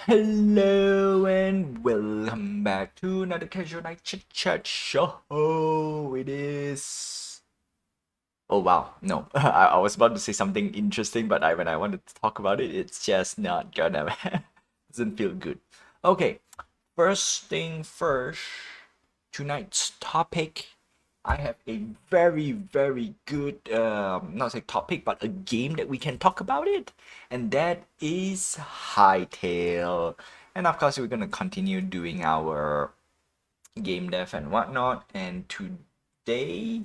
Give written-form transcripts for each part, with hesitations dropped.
Hello and welcome back to another casual night chit chat show. It is. Oh wow, no, I was about to say something interesting, but when I wanted to talk about it, it's just not gonna. Doesn't feel good. Okay, first thing first. Tonight's topic, I have a very good, not say topic, but a game that we can talk about it, and that is Hightail. And of course, we're gonna continue doing our game dev and whatnot. And today,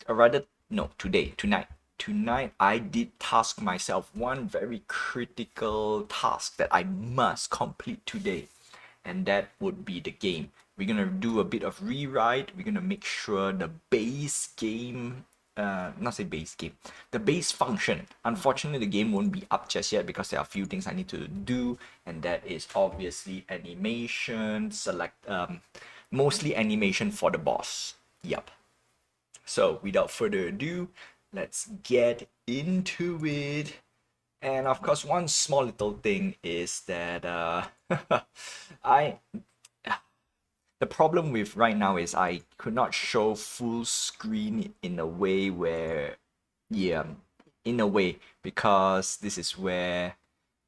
or rather, no, tonight, I did task myself one very critical task that I must complete today, and that would be the game. We're gonna do a bit of rewrite. We're gonna make sure the base game, not say base game, the base function. Unfortunately, the game won't be up just yet because there are a few things I need to do, and that is obviously animation, mostly animation for the boss. Yup. So without further ado, let's get into it. And of course, one small little thing is that I the problem with right now is I could not show full screen in a way where, yeah, in a way, because this is where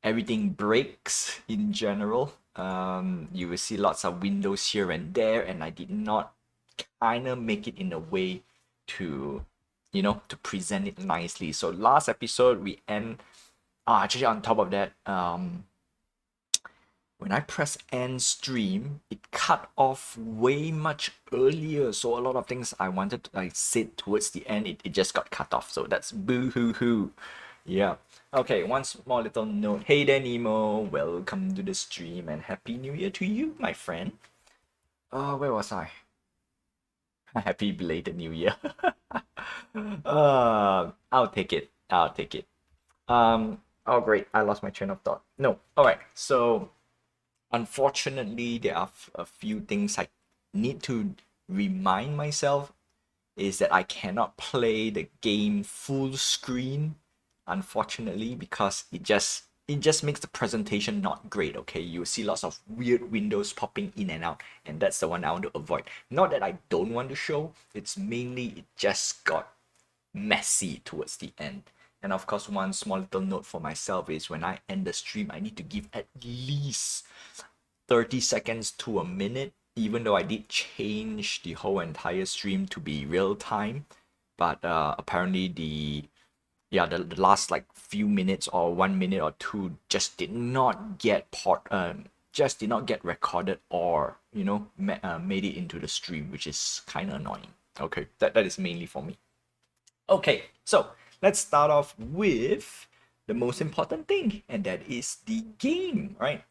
everything breaks in general. You will see lots of windows here and there, and I did not kind of make it in a way to, to present it nicely. So last episode we end. Actually, on top of that, when I press end stream, it cut off way much earlier. So a lot of things I wanted to say towards the end, it just got cut off. So that's boo hoo hoo. Yeah. Okay, one small little note. Hey there, Nemo. Welcome to the stream and Happy New Year to you, my friend. Where was I? Happy belated New Year. I'll take it. I'll take it. Oh great, I lost my train of thought. No, all right. So unfortunately, there are a few things I need to remind myself is that I cannot play the game full screen, unfortunately, because it just makes the presentation not great. Okay, you see lots of weird windows popping in and out, and that's the one I want to avoid. Not that I don't want to show, it's mainly it just got messy towards the end. And of course, one small little note for myself is when I end the stream, I need to give at least 30 seconds to a minute, even though I did change the whole entire stream to be real time. But apparently the last like few minutes or 1 minute or two just did not get recorded or made it into the stream, which is kind of annoying. Okay, that is mainly for me. Okay, so let's start off with the most important thing, and that is the game, right?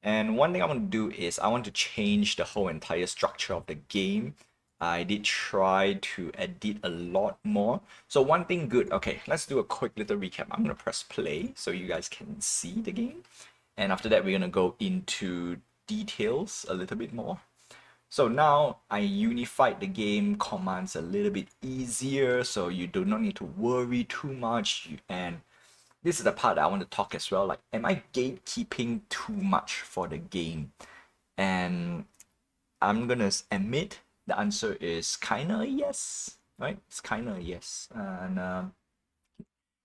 And one thing I want to do is I want to change the whole entire structure of the game. I did try to edit a lot more. So one thing good, okay, let's do a quick little recap. I'm gonna press play so you guys can see the game. And after that, we're gonna go into details a little bit more. So now I unified the game commands a little bit easier, so you do not need to worry too much. And this is the part I want to talk as well. Like, am I gatekeeping too much for the game? And I'm gonna admit the answer is kinda yes, right? It's kinda a yes. And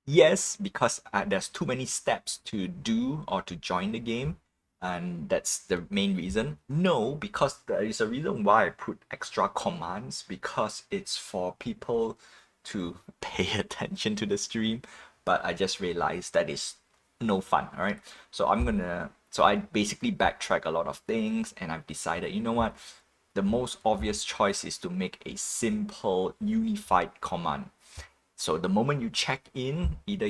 yes, because there's too many steps to do or to join the game, and that's the main reason. No, because there is a reason why I put extra commands, because it's for people to pay attention to the stream. But I just realized that is no fun. All right, so I basically backtrack a lot of things, and I've decided, you know what, the most obvious choice is to make a simple unified command. So the moment you check in, either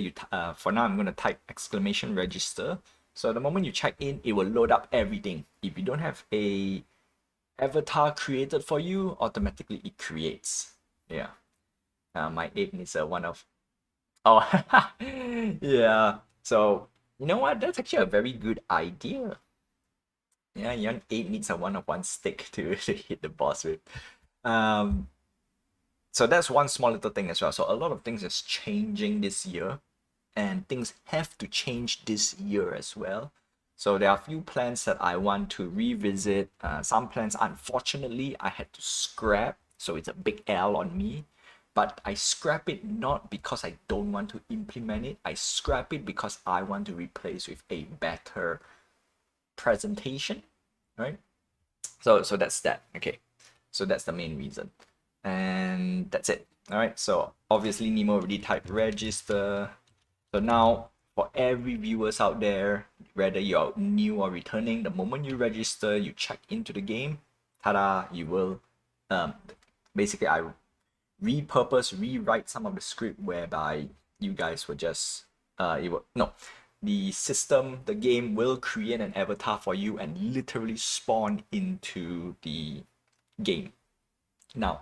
for now I'm going to type exclamation register. So the moment you check in, it will load up everything. If you don't have a avatar created for you, automatically it creates. Yeah. My ape needs a one of. Oh, yeah. So you know what? That's actually a very good idea. Yeah, your ape needs a one of one stick to hit the boss with. Um, so that's one small little thing as well. So a lot of things is changing this year, and things have to change this year as well. So there are a few plans that I want to revisit. Some plans, unfortunately, I had to scrap, so it's a big L on me. But I scrap it not because I don't want to implement it. I scrap it because I want to replace with a better presentation, right? So that's that. Okay, so that's the main reason, and that's it. All right. So obviously Nemo already typed register. So now for every viewers out there, whether you're new or returning, the moment you register, you check into the game, ta-da, you will basically I rewrite some of the script whereby you guys will just it will no the system, the game will create an avatar for you and literally spawn into the game. Now,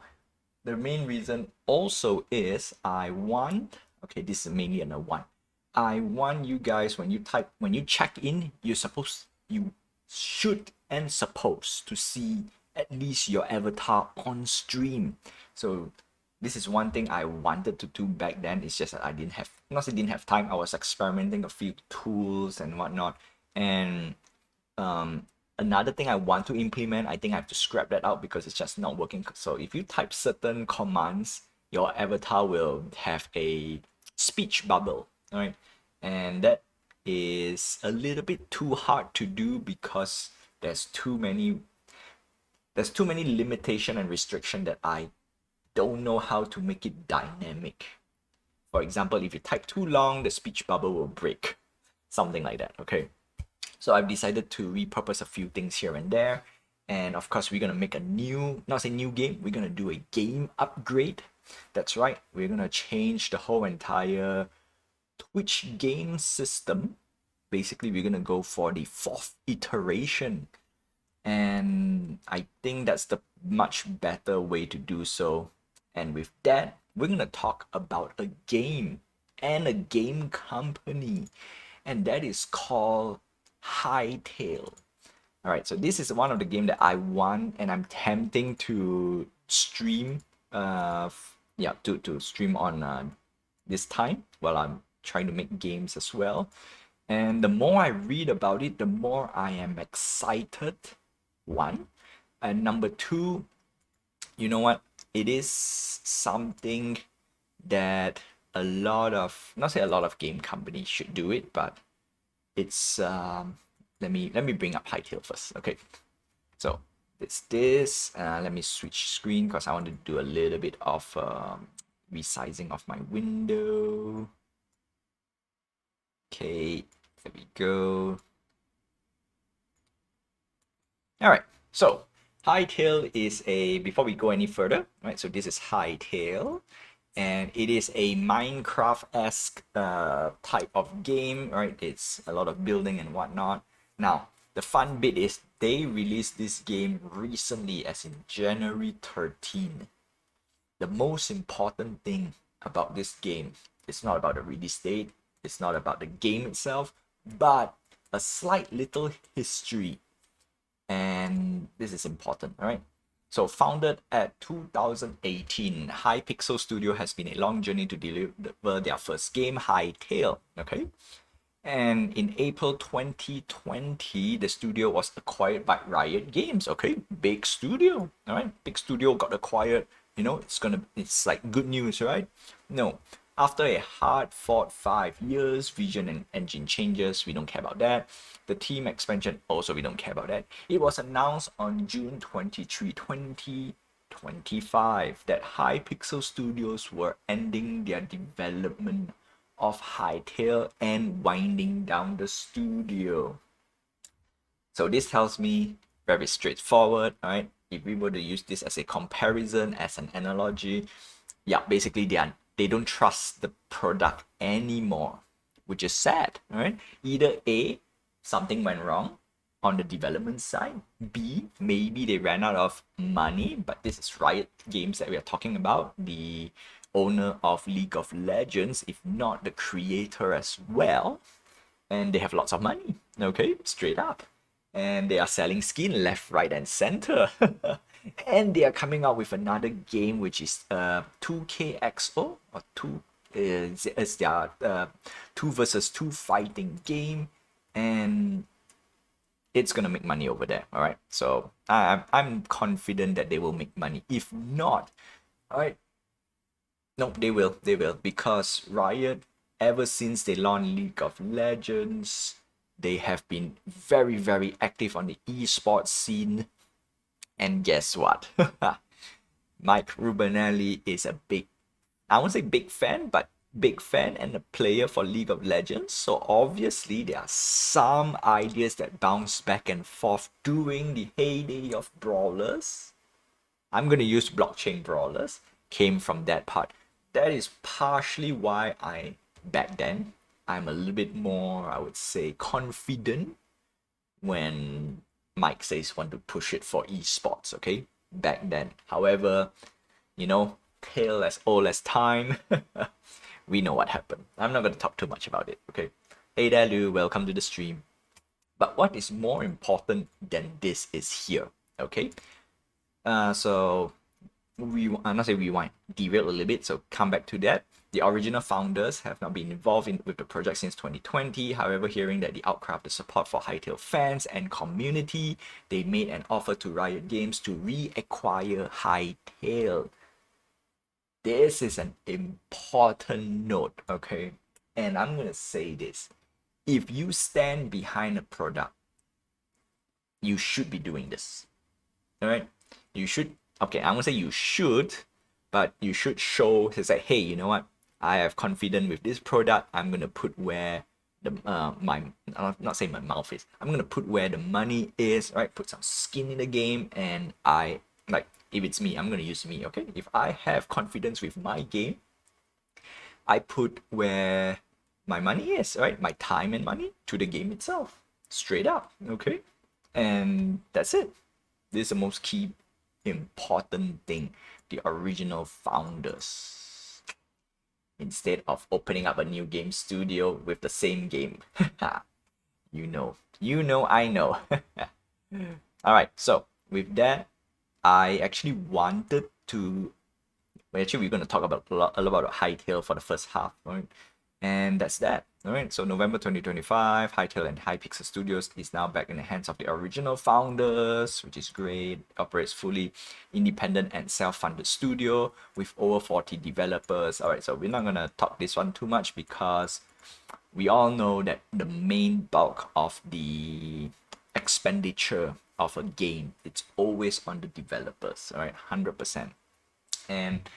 the main reason also is I want, okay, this is mainly a one. I want you guys, when you check in, you should and supposed to see at least your avatar on stream. So this is one thing I wanted to do back then. It's just that I didn't have, not say didn't have time. I was experimenting a few tools and whatnot. And another thing I want to implement, I think I have to scrap that out because it's just not working. So if you type certain commands, your avatar will have a speech bubble, right? And that is a little bit too hard to do because there's too many limitation and restriction that I don't know how to make it dynamic. For example, if you type too long, the speech bubble will break. Something like that, okay? So I've decided to repurpose a few things here and there. And of course, we're going to make a new, not say new game, we're going to do a game upgrade. That's right, we're going to change the whole entire Twitch game system. Basically, we're going to go for the 4th iteration. And I think that's the much better way to do so. And with that, we're going to talk about a game and a game company. And that is called Hightail. All right, so this is one of the game that I want and I'm tempting to stream to stream on this time while I'm trying to make games as well. And the more I read about it, the more I am excited. One, and number two, you know what? It is something that a lot of, not say a lot of game companies should do it, but it's let me bring up Hightail first. Okay, so it's this. Let me switch screen because I want to do a little bit of resizing of my window. Okay, there we go. All right, so Hightail is a, before we go any further, right? So this is Hightail, and it is a Minecraft-esque type of game, right? It's a lot of building and whatnot. Now, the fun bit is they released this game recently, as in January 13. The most important thing about this game is not about the release date, it's not about the game itself, but a slight little history. And this is important, all right? So founded at 2018, Hypixel Studio has been a long journey to deliver their first game, Hightail, okay? And in April 2020, the studio was acquired by Riot Games, okay? Big studio, all right? Big studio got acquired, you know, it's like good news, right? No, after a hard-fought 5 years, vision and engine changes, we don't care about that. The team expansion, also we don't care about that. It was announced on June 23, 2025 that Hypixel Studios were ending their development of Hightail and winding down the studio. So this tells me very straightforward, right? If we were to use this as a comparison, as an analogy, yeah, basically they don't trust the product anymore, which is sad, right? Either A, something went wrong on the development side. B, maybe they ran out of money, but this is Riot Games that we are talking about, the owner of League of Legends, if not the creator as well. And they have lots of money, okay, straight up. And they are selling skin left, right, and center. And they are coming out with another game, which is 2KXO, or 2 is their 2 versus 2 fighting game. And it's gonna make money over there. All right. So I'm confident that they will make money. If not, all right, no, they will. They will because Riot, ever since they launched League of Legends, they have been very very active on the esports scene. And guess what? Mike Rubinelli is a big, I won't say big fan, but big fan and a player for League of Legends. So obviously there are some ideas that bounce back and forth during the heyday of brawlers. I'm gonna use blockchain brawlers, came from that part. That is partially why back then I'm a little bit more, I would say, confident when Mike says want to push it for esports, okay? Back then. However, tale as old as time, we know what happened. I'm not going to talk too much about it, okay? Hey there, Lou, welcome to the stream. But what is more important than this is here, okay? So I'm not say rewind, derail a little bit, so come back to that. The original founders have not been involved with the project since 2020. However, hearing that the outcry of the support for Hytale fans and community, they made an offer to Riot Games to reacquire Hytale. This is an important note, okay? And I'm gonna say this. If you stand behind a product, you should be doing this. Alright? You should, okay, I'm gonna say you should, but you should show to say, hey, you know what? I have confidence with this product. I'm gonna put where the my not say my mouth is. I'm gonna put where the money is, right? Put some skin in the game, and I like if it's me, I'm gonna use me, okay? If I have confidence with my game, I put where my money is, right? My time and money to the game itself, straight up, okay? And that's it. This is the most key important thing. The original founders, instead of opening up a new game studio with the same game. I know. All right, so with that, I actually wanted to. Well, actually, we're going to talk about a lot about Hytale for the first half, right? And that's that. All right. So November 2025, Hytale and Hypixel Studios is now back in the hands of the original founders, which is great. Operates fully independent and self-funded studio with over 40 developers. All right. So we're not gonna talk this one too much because we all know that the main bulk of the expenditure of a game, it's always on the developers. All right, 100%. And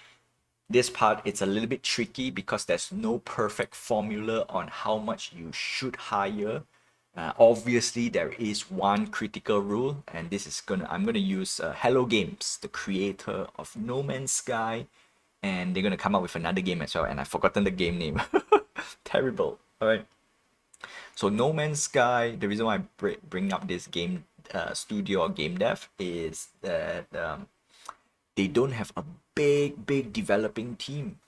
this part, it's a little bit tricky because there's no perfect formula on how much you should hire. Obviously, there is one critical rule, and this is I'm gonna use Hello Games, the creator of No Man's Sky, and they're gonna come up with another game as well, and I've forgotten the game name. Terrible. All right. So No Man's Sky, the reason why I bring up this game studio or game dev is that they don't have a big developing team.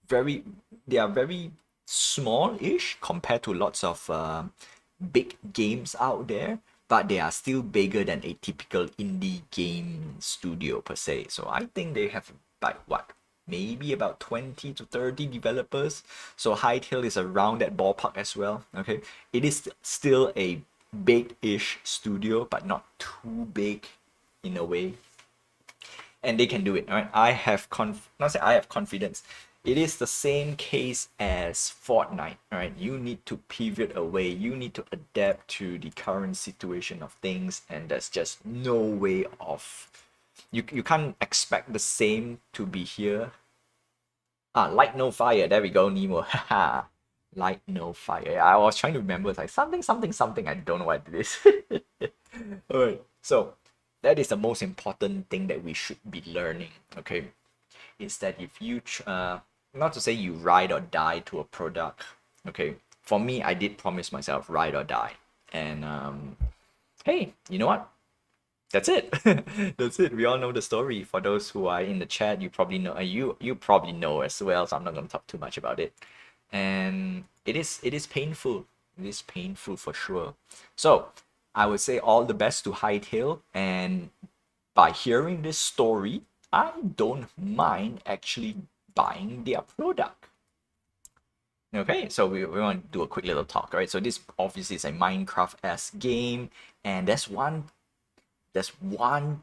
They are very small-ish compared to lots of big games out there, but they are still bigger than a typical indie game studio per se. So I think they have like what, maybe about 20 to 30 developers. So Hytale is around that ballpark as well. Okay, it is still a big-ish studio, but not too big in a way. And they can do it. All right, I have confidence. It is the same case as Fortnite. All right, you need to pivot away. You need to adapt to the current situation of things, and there's just no way of. You can't expect the same to be here. Light no fire. There we go, Nemo. Haha. Light no fire. I was trying to remember. It's like something. I don't know what it is. All right. So that is the most important thing that we should be learning. Okay, is that if you not to say you ride or die to a product. Okay, for me, I did promise myself ride or die, and hey, you know what? That's it. That's it. We all know the story. For those who are in the chat, you probably know. You probably know as well. So I'm not gonna talk too much about it. And it is painful. It is painful for sure. So I would say all the best to Hytale. And by hearing this story, I don't mind actually buying their product. Okay, so we want to do a quick little talk, right? So this obviously is a Minecraft-esque game, and there's one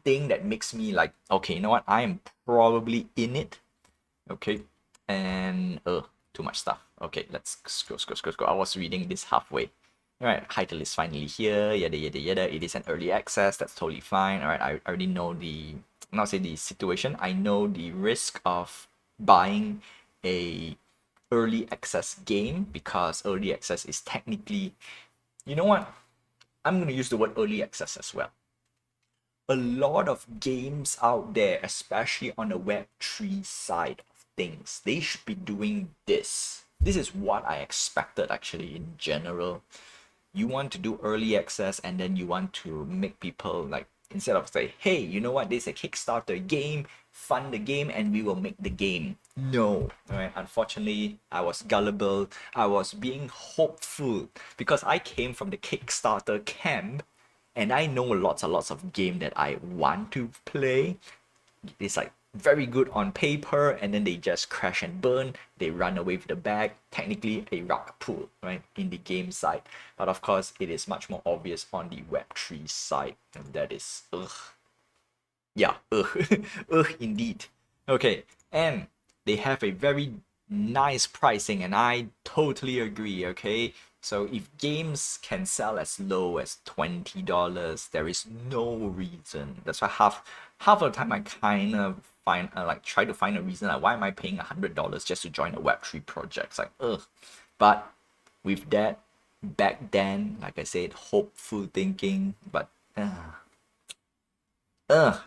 thing that makes me like, okay, you know what? I am probably in it. Okay, and too much stuff. Okay, let's scroll. I was reading this halfway. All right, title is finally here. Yada yada yada. It is an early access. That's totally fine. All right, I already know the not say the situation. I know the risk of buying a early access game because early access is technically, you know what? I'm gonna use the word early access as well. A lot of games out there, especially on the Web3 side of things, they should be doing this. This is what I expected actually in general. You want to do early access and then you want to make people like, instead of say, hey, you know what, this is a Kickstarter game, fund the game and we will make the game. No, right? Unfortunately, I was gullible. I was being hopeful because I came from the Kickstarter camp and I know lots and lots of game that I want to play. It's like very good on paper and then they just crash and burn. They run away with the bag. Technically a rug pull, right, in the game side. But of course, it is much more obvious on the Web3 side, and that is ugh. Yeah, ugh, ugh, indeed. Okay, and they have a very nice pricing, and I totally agree. Okay, so if games can sell as low as $20, there is no reason. That's why half of the time I kind of find like try to find a reason like why am I paying $100 just to join a Web3 project? It's like ugh, but with that back then, like I said, hopeful thinking, but.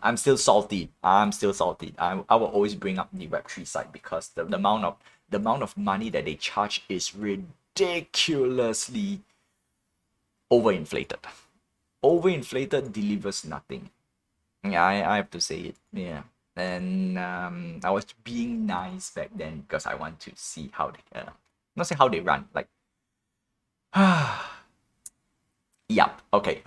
I'm still salty. I'm still salty. I will always bring up the Web3 side because the amount of money that they charge is ridiculously overinflated. Overinflated delivers nothing. Yeah, I have to say it. Yeah. And I was being nice back then because I want to see how they not say how they run, like Yup. Okay.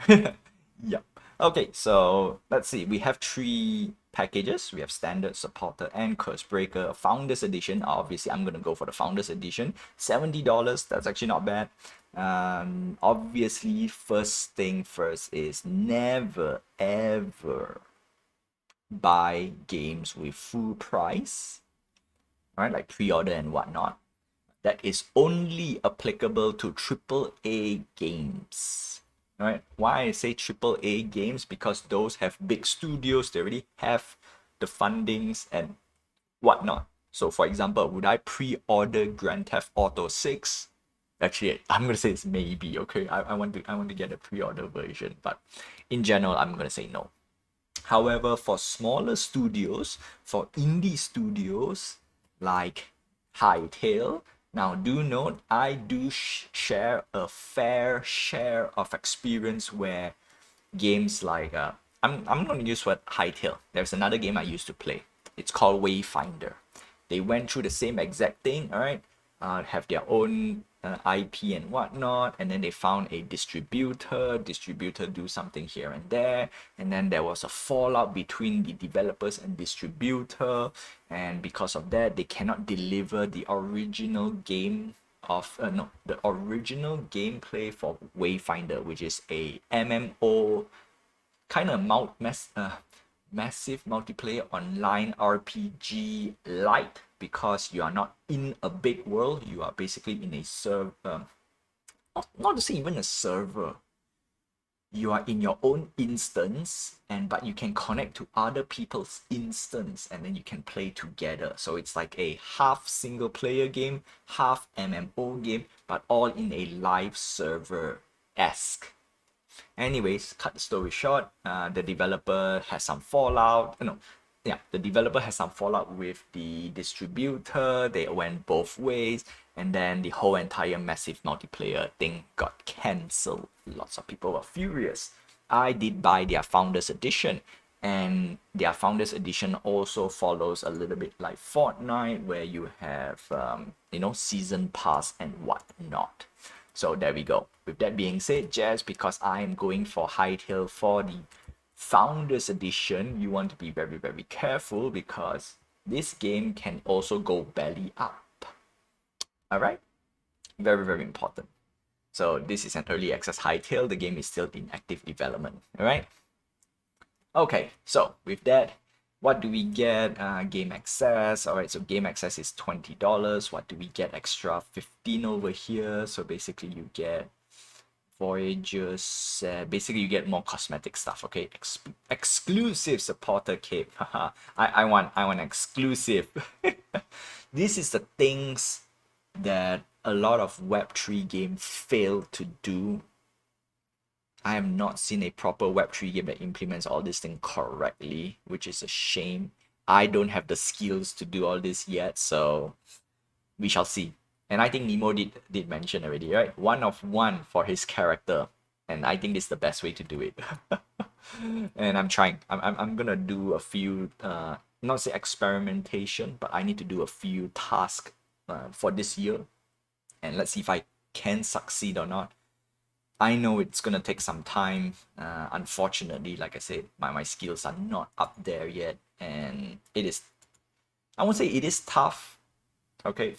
Yup. Okay, so let's see. We have three packages. We have standard, supporter, and curse breaker. Founders edition. Obviously, I'm gonna go for the founders edition. $70. That's actually not bad. Obviously, first thing first is never ever buy games with full price. All right, like pre-order and whatnot. That is only applicable to AAA games. Right? Why I say AAA games? Because those have big studios, they already have the fundings and whatnot. So for example, would I pre-order Grand Theft Auto 6? Actually, I'm gonna say it's maybe, okay. I want to get a pre-order version, but in general, I'm gonna say no. However, for smaller studios, for indie studios like Hightail, now do note I do share a fair share of experience where games like I'm gonna use what Hightail. There's another game I used to play. It's called Wayfinder. They went through the same exact thing, all right? Have their own IP and whatnot, and then they found a distributor. Distributor do something here and there, and then there was a fallout between the developers and distributor, and because of that, they cannot deliver the original game of no the original gameplay for Wayfinder, which is a MMO kind of massive multiplayer online RPG light, because you are not in a big world, you are basically in a server, not to say even a server, you are in your own instance, and but you can connect to other people's instance and then you can play together. So it's like a half single player game, half MMO game, but all in a live server esque. Anyways, cut the story short, the developer has some fallout. No, yeah, the developer has some fallout with the distributor. They went both ways, and then the whole entire massive multiplayer thing got cancelled. Lots of people were furious. I did buy their Founders Edition, and their Founders Edition also follows a little bit like Fortnite, where you have season pass and whatnot. So there we go. With that being said, just because I am going for Hightail for the Founders Edition, you want to be very, very careful because this game can also go belly up. Alright? Very, very important. So this is an early access hightail. The game is still in active development. All right. Okay. So with that, what do we get? Game access. All right. So game access is $20. What do we get extra? 15 over here. So basically you get Voyagers. Basically you get more cosmetic stuff. Okay. Exclusive supporter cape. Haha. I want exclusive. This is the things that a lot of Web3 games fail to do. I have not seen a proper Web3 game that implements all this thing correctly, which is a shame. I don't have the skills to do all this yet, so we shall see. And I think Nemo did mention already, right? 1 of 1 for his character. And I think this is the best way to do it. And I'm trying. I'm gonna do a few not say experimentation, but I need to do a few tasks for this year. And let's see if I can succeed or not. I know it's gonna take some time. Unfortunately, like I said, my skills are not up there yet, and it is. I won't say it is tough, okay.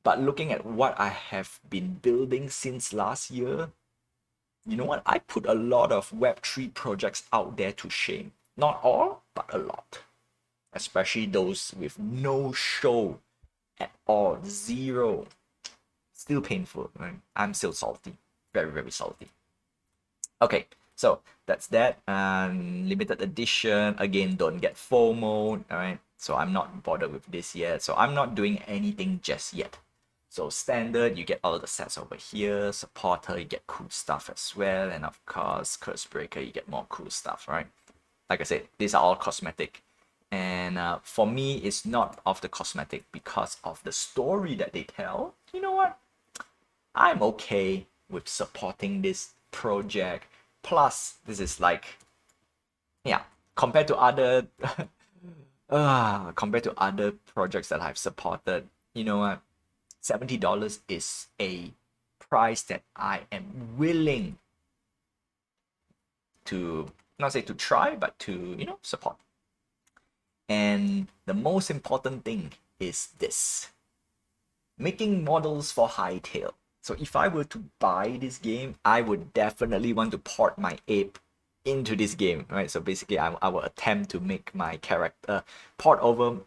But looking at what I have been building since last year, you know what? I put a lot of Web3 projects out there to shame. Not all, but a lot. Especially those with no show at all, zero. Still painful, right? I'm still salty, very, very salty. Okay, so that's that. Limited edition, again, don't get FOMO, all right? So I'm not bothered with this yet. So I'm not doing anything just yet. So standard, you get all the sets over here. Supporter, you get cool stuff as well. And of course, Curse Breaker, you get more cool stuff, right? Like I said, these are all cosmetic. And for me, it's not of the cosmetic because of the story that they tell. You know what? I'm okay with supporting this project. Plus, this is like, yeah, compared to other compared to other projects that I've supported, you know what? $70 is a price that I am willing to not say to try, but to support. And the most important thing is this: making models for Hightail. So if I were to buy this game, I would definitely want to port my ape into this game, right? So basically, I will attempt to make my character port over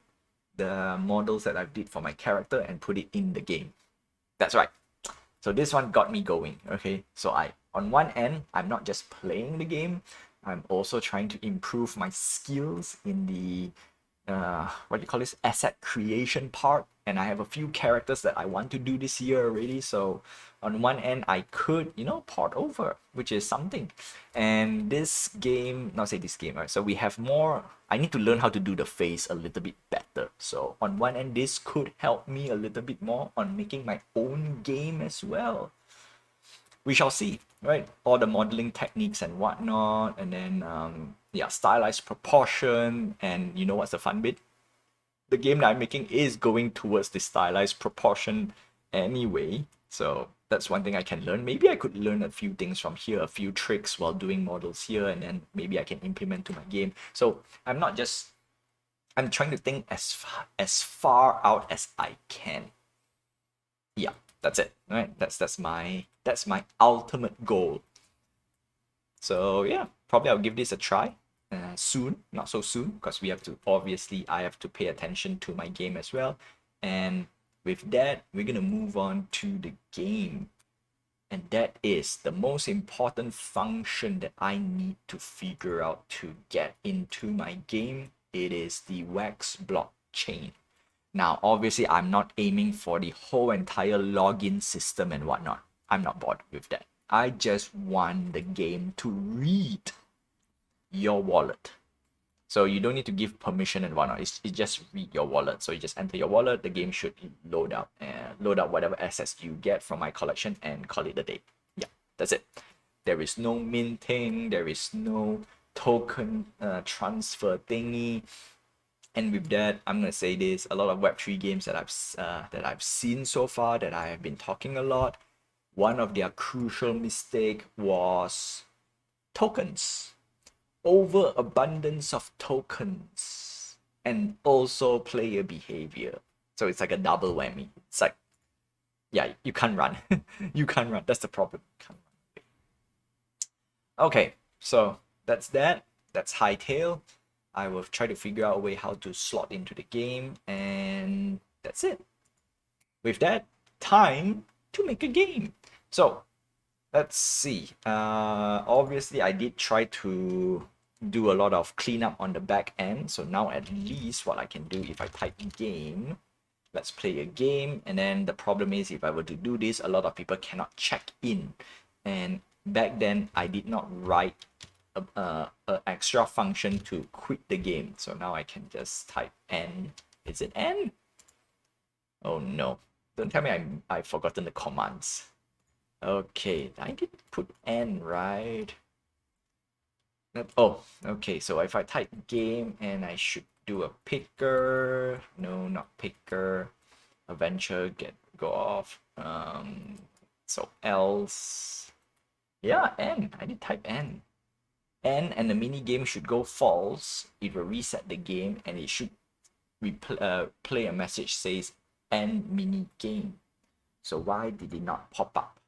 the models that I did for my character and put it in the game. That's right. So this one got me going, okay? So on one end, I'm not just playing the game, I'm also trying to improve my skills in the what do you call this, asset creation part. And I have a few characters that I want to do this year already. So on one end, I could port over, which is something. And this game, not say this game, right? So we have more. I need to learn how to do the face a little bit better. So on one end, this could help me a little bit more on making my own game as well. We shall see, right? All the modeling techniques and whatnot, and then yeah, stylized proportion. And you know what's the fun bit? The game that I'm making is going towards the stylized proportion anyway, so that's one thing I can learn. Maybe I could learn a few things from here, a few tricks while doing models here, and then maybe I can implement to my game. So I'm trying to think as far out as I can. Yeah, that's it, right? That's my ultimate goal. So yeah, probably I'll give this a try soon, not so soon, because I have to pay attention to my game as well. And with that, we're gonna move on to the game. And that is the most important function that I need to figure out to get into my game. It is the Wax blockchain. Now, obviously, I'm not aiming for the whole entire login system and whatnot. I'm not bothered with that. I just want the game to read your wallet. So you don't need to give permission and whatnot. It's just read your wallet. So you just enter your wallet. The game should load up whatever assets you get from my collection and call it a day. Yeah, that's it. There is no minting. There is no token transfer thingy. And with that, I'm gonna say this: a lot of Web3 games that I've seen so far, that I have been talking a lot, one of their crucial mistake was tokens, overabundance of tokens, and also player behavior. So it's like a double whammy. It's like Yeah, you can't run. You can't run. That's the problem. Can't run. Okay, so that's that. That's Hightail. I will try to figure out a way how to slot into the game, and that's it. With that, time to make a game. So let's see. Obviously, I did try to do a lot of cleanup on the back end. So now at least what I can do, if I type game, let's play a game. And then the problem is, if I were to do this, a lot of people cannot check in. And back then, I did not write a extra function to quit the game. So now I can just type N. Is it N? Oh no. Don't tell me I've forgotten the commands. Okay, I did put N, right? Oh, okay, so if I type game and I should do a picker. No, not picker. Adventure, go off. So else. Yeah, N. I did type N. N and the mini game should go false. It will reset the game and it should play a message says N mini game. So why did it not pop up?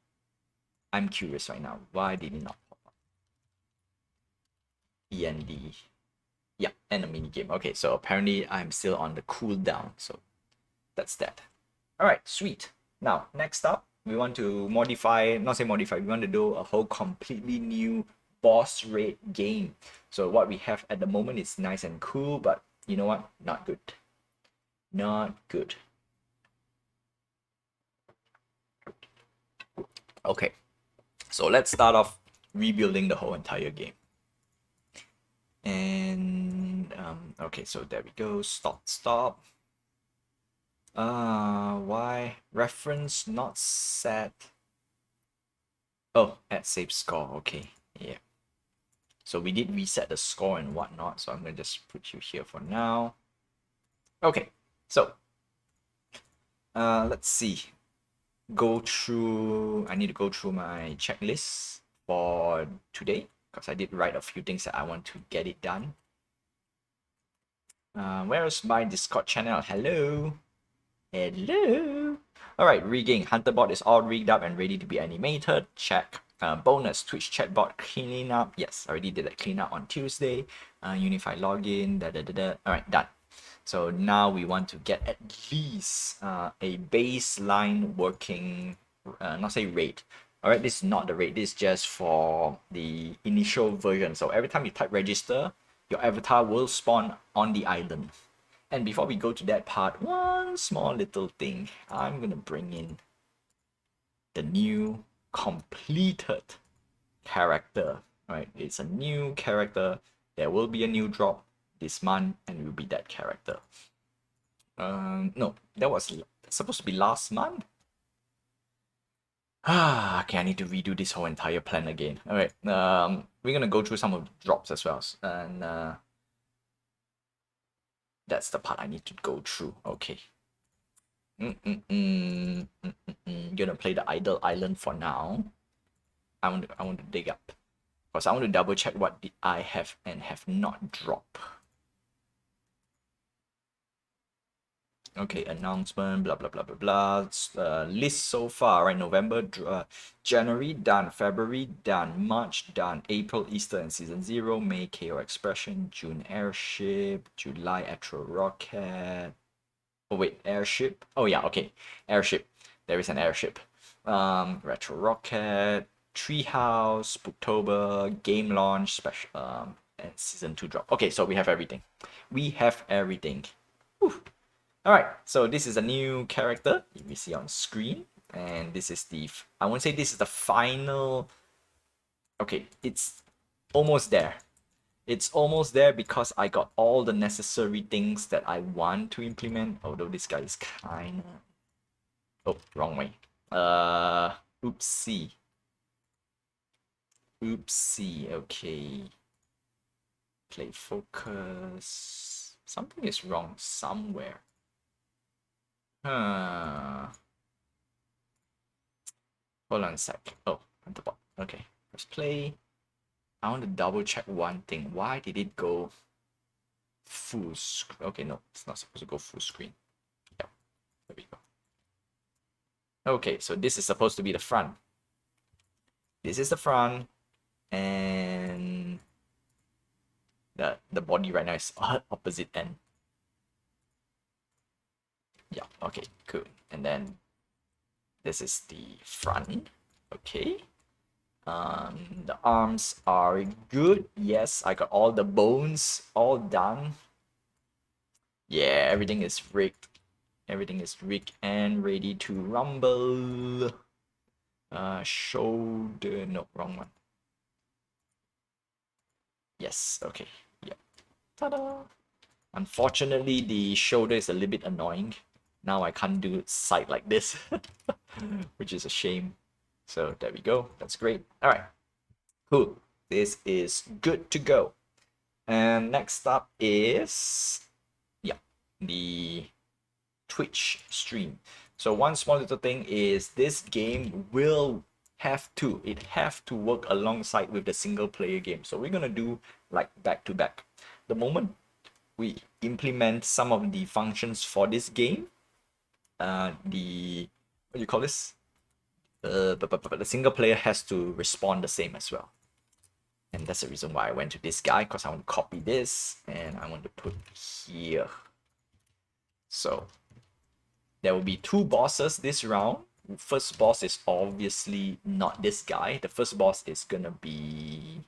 I'm curious right now. Why did it not pop up? END. Yeah, and a mini game. Okay, so apparently I'm still on the cooldown. So that's that. All right, sweet. Now, next up, we want to modify, not say modify, we want to do a whole completely new boss raid game. So what we have at the moment is nice and cool, but you know what? Not good. Not good. Okay, so let's start off rebuilding the whole entire game. And okay, so there we go. Stop. Why reference not set? Oh, at save score. Okay, yeah. So we did reset the score and whatnot. So I'm gonna just put you here for now. Okay, so let's see. Go through. I need to go through my checklist for today because I did write a few things that I want to get it done. Where's my Discord channel? Hello. Hello. All right, rigging. Hunterbot is all rigged up and ready to be animated. Check. Bonus Twitch chatbot cleaning up. Yes, already did that cleanup on Tuesday. Unify login. All right, done. So now we want to get at least a baseline working, not say rate. All right, this is not the rate. This is just for the initial version. So every time you type register, your avatar will spawn on the island. And before we go to that part, one small little thing. I'm gonna bring in the new completed character. Right, it's a new character. There will be a new drop this month, and it will be that character. No, that was supposed to be last month. Okay, I need to redo this whole entire plan again. All right, we're gonna go through some of the drops as well, and that's the part I need to go through. Okay. Gonna play the idle island for now. I want to dig up because I want to double check what did I have and have not dropped. Okay, announcement, blah blah blah blah blah. List so far, right? November, January done, February done, March done, April Easter and Season 0, May KO Expression, June Airship, July Astro Rocket. Oh wait, Airship. Oh yeah, okay, Airship. There is an Airship. Retro Rocket, Treehouse, Spooktober, Game Launch, Special, and Season 2 drop. Okay, so we have everything. We have everything. Whew. Alright, so this is a new character you see on screen. And this is the, I won't say this is the final. Okay, it's almost there. It's almost there because I got all the necessary things that I want to implement. Although this guy is kinda... Oh, wrong way. Oopsie. Oopsie, okay. Play focus. Something is wrong somewhere. Hold on a sec. Oh, at the bottom. Okay, press play. I want to double check one thing. Why did it go full screen? Okay, no, it's not supposed to go full screen. Yeah, there we go. Okay, so this is supposed to be the front. This is the front, and the body right now is opposite end. Yeah, okay, cool. And then this is the front. Okay. The arms are good. Yes, I got all the bones all done. Yeah, everything is rigged. Everything is rigged and ready to rumble. Shoulder, no, wrong one. Yes, okay. Yeah. Ta-da! Unfortunately, the shoulder is a little bit annoying. Now I can't do side like this, which is a shame. So there we go. That's great. All right, cool. This is good to go. And next up is, yeah, the Twitch stream. So one small little thing is this game will have to work alongside with the single player game. So we're gonna do like back to back. The moment we implement some of the functions for this game, the what do you call this? But the single player has to respond the same as well. And that's the reason why I went to this guy, because I want to copy this and I want to put here. So there will be two bosses this round. First boss is obviously not this guy. The first boss is gonna be,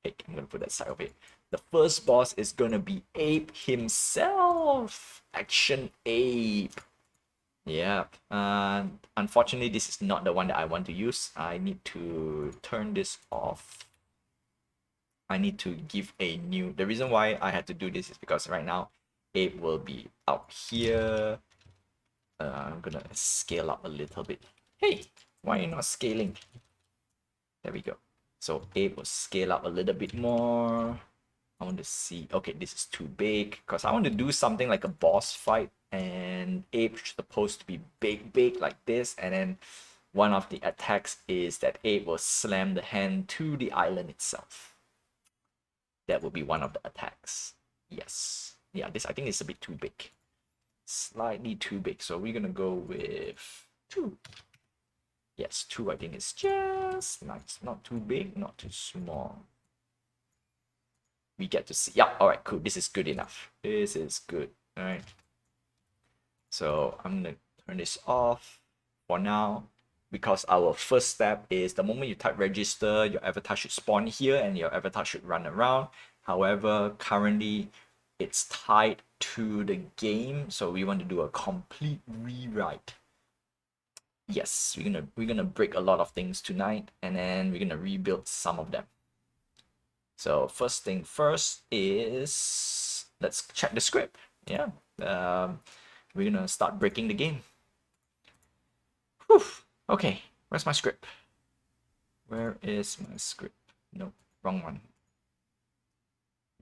hey, I'm gonna put that side of it. The first boss is gonna be Ape himself. Action Ape. Yeah. Unfortunately, this is not the one that I want to use. I need to turn this off. I need to give a new. The reason why I had to do this is because right now Ape will be out here. I'm gonna scale up a little bit. Hey, why are you not scaling? There we go. So Ape will scale up a little bit more. I want to see. Okay, this is too big because I want to do something like a boss fight, and Ape supposed to be big like this, and then one of the attacks is that Ape will slam the hand to the island itself. That will be one of the attacks. Yes. Yeah, this I think is a bit too big. Slightly too big. So we're gonna go with 2. Yes, 2 I think is just nice. Not too big, not too small. We get to see. Yeah, alright, cool. This is good enough. This is good. Alright. So I'm gonna turn this off for now, because our first step is the moment you type register, your avatar should spawn here and your avatar should run around. However, currently it's tied to the game, so we want to do a complete rewrite. Yes, we're gonna break a lot of things tonight, and then we're gonna rebuild some of them. So first thing first is let's check the script. Yeah, we're gonna start breaking the game. Whew. Okay, where's my script? Where is my script? No, wrong one.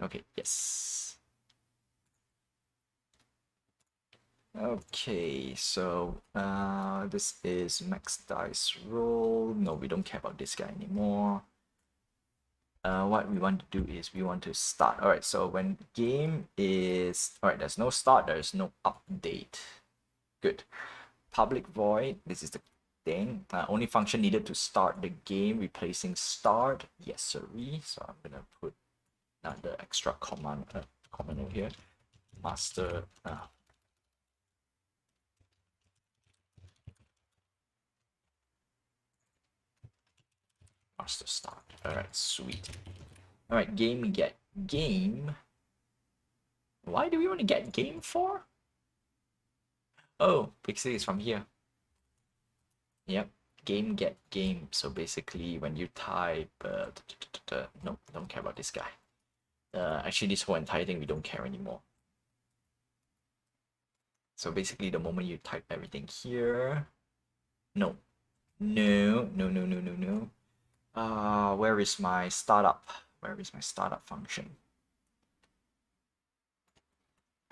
Okay, yes. Okay, so this is max dice roll. No, we don't care about this guy anymore. What we want to do is we want to start. All right, so when game is, all right, there's no start, there's no update. Good. Public void, this is the thing. Only function needed to start the game, replacing start. Yes, sirree. So I'm gonna put another extra command over here. Master. Master start. All right, sweet. All right, game get game. Why do we want to get game for? Oh, Pixie is from here. Yep, game get game. So basically, when you type, no, don't care about this guy. Actually, this whole entire thing we don't care anymore. So basically, the moment you type everything here, no. Where is my startup? Where is my startup function?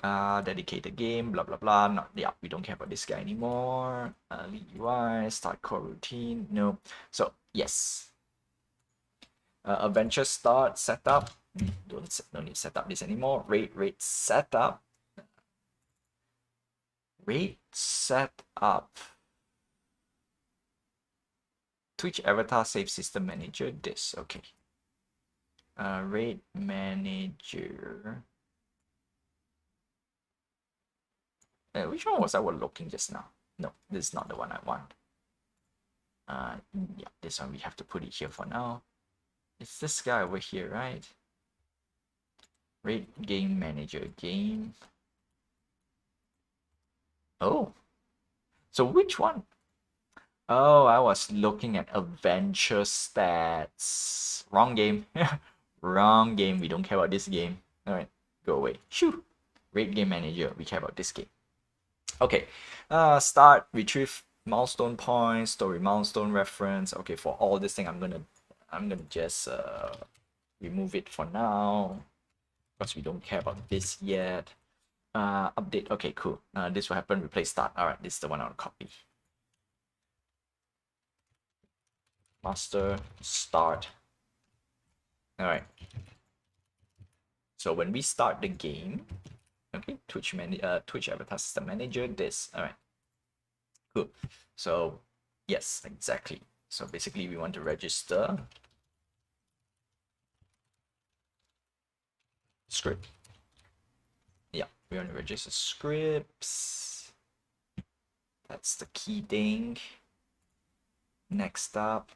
Dedicated game, blah blah blah. Not, yeah, we don't care about this guy anymore. Lead UI, start core routine. No. So yes. Adventure start setup. Don't need to set up this anymore. Rate setup. Rate setup. Twitch avatar save system manager this. Okay. Raid manager. Which one was I was looking just now? No, this is not the one I want. Yeah, this one we have to put it here for now. It's this guy over here, right? Raid game manager game. Oh, so which one? Oh, I was looking at adventure stats. Wrong game. Wrong game. We don't care about this game. All right, go away. Shoo. Raid game manager. We care about this game. Okay. Start, retrieve milestone points, story milestone reference. Okay, for all this thing, I'm gonna just remove it for now because we don't care about this yet. Update. Okay, cool. This will happen. Replace start. All right, this is the one I'll copy. Master start. All right. So when we start the game, okay, Twitch avatar system manager. This. All right. Cool. So yes, exactly. So basically, we want to register script. Yeah, we want to register scripts. That's the key thing. Next up,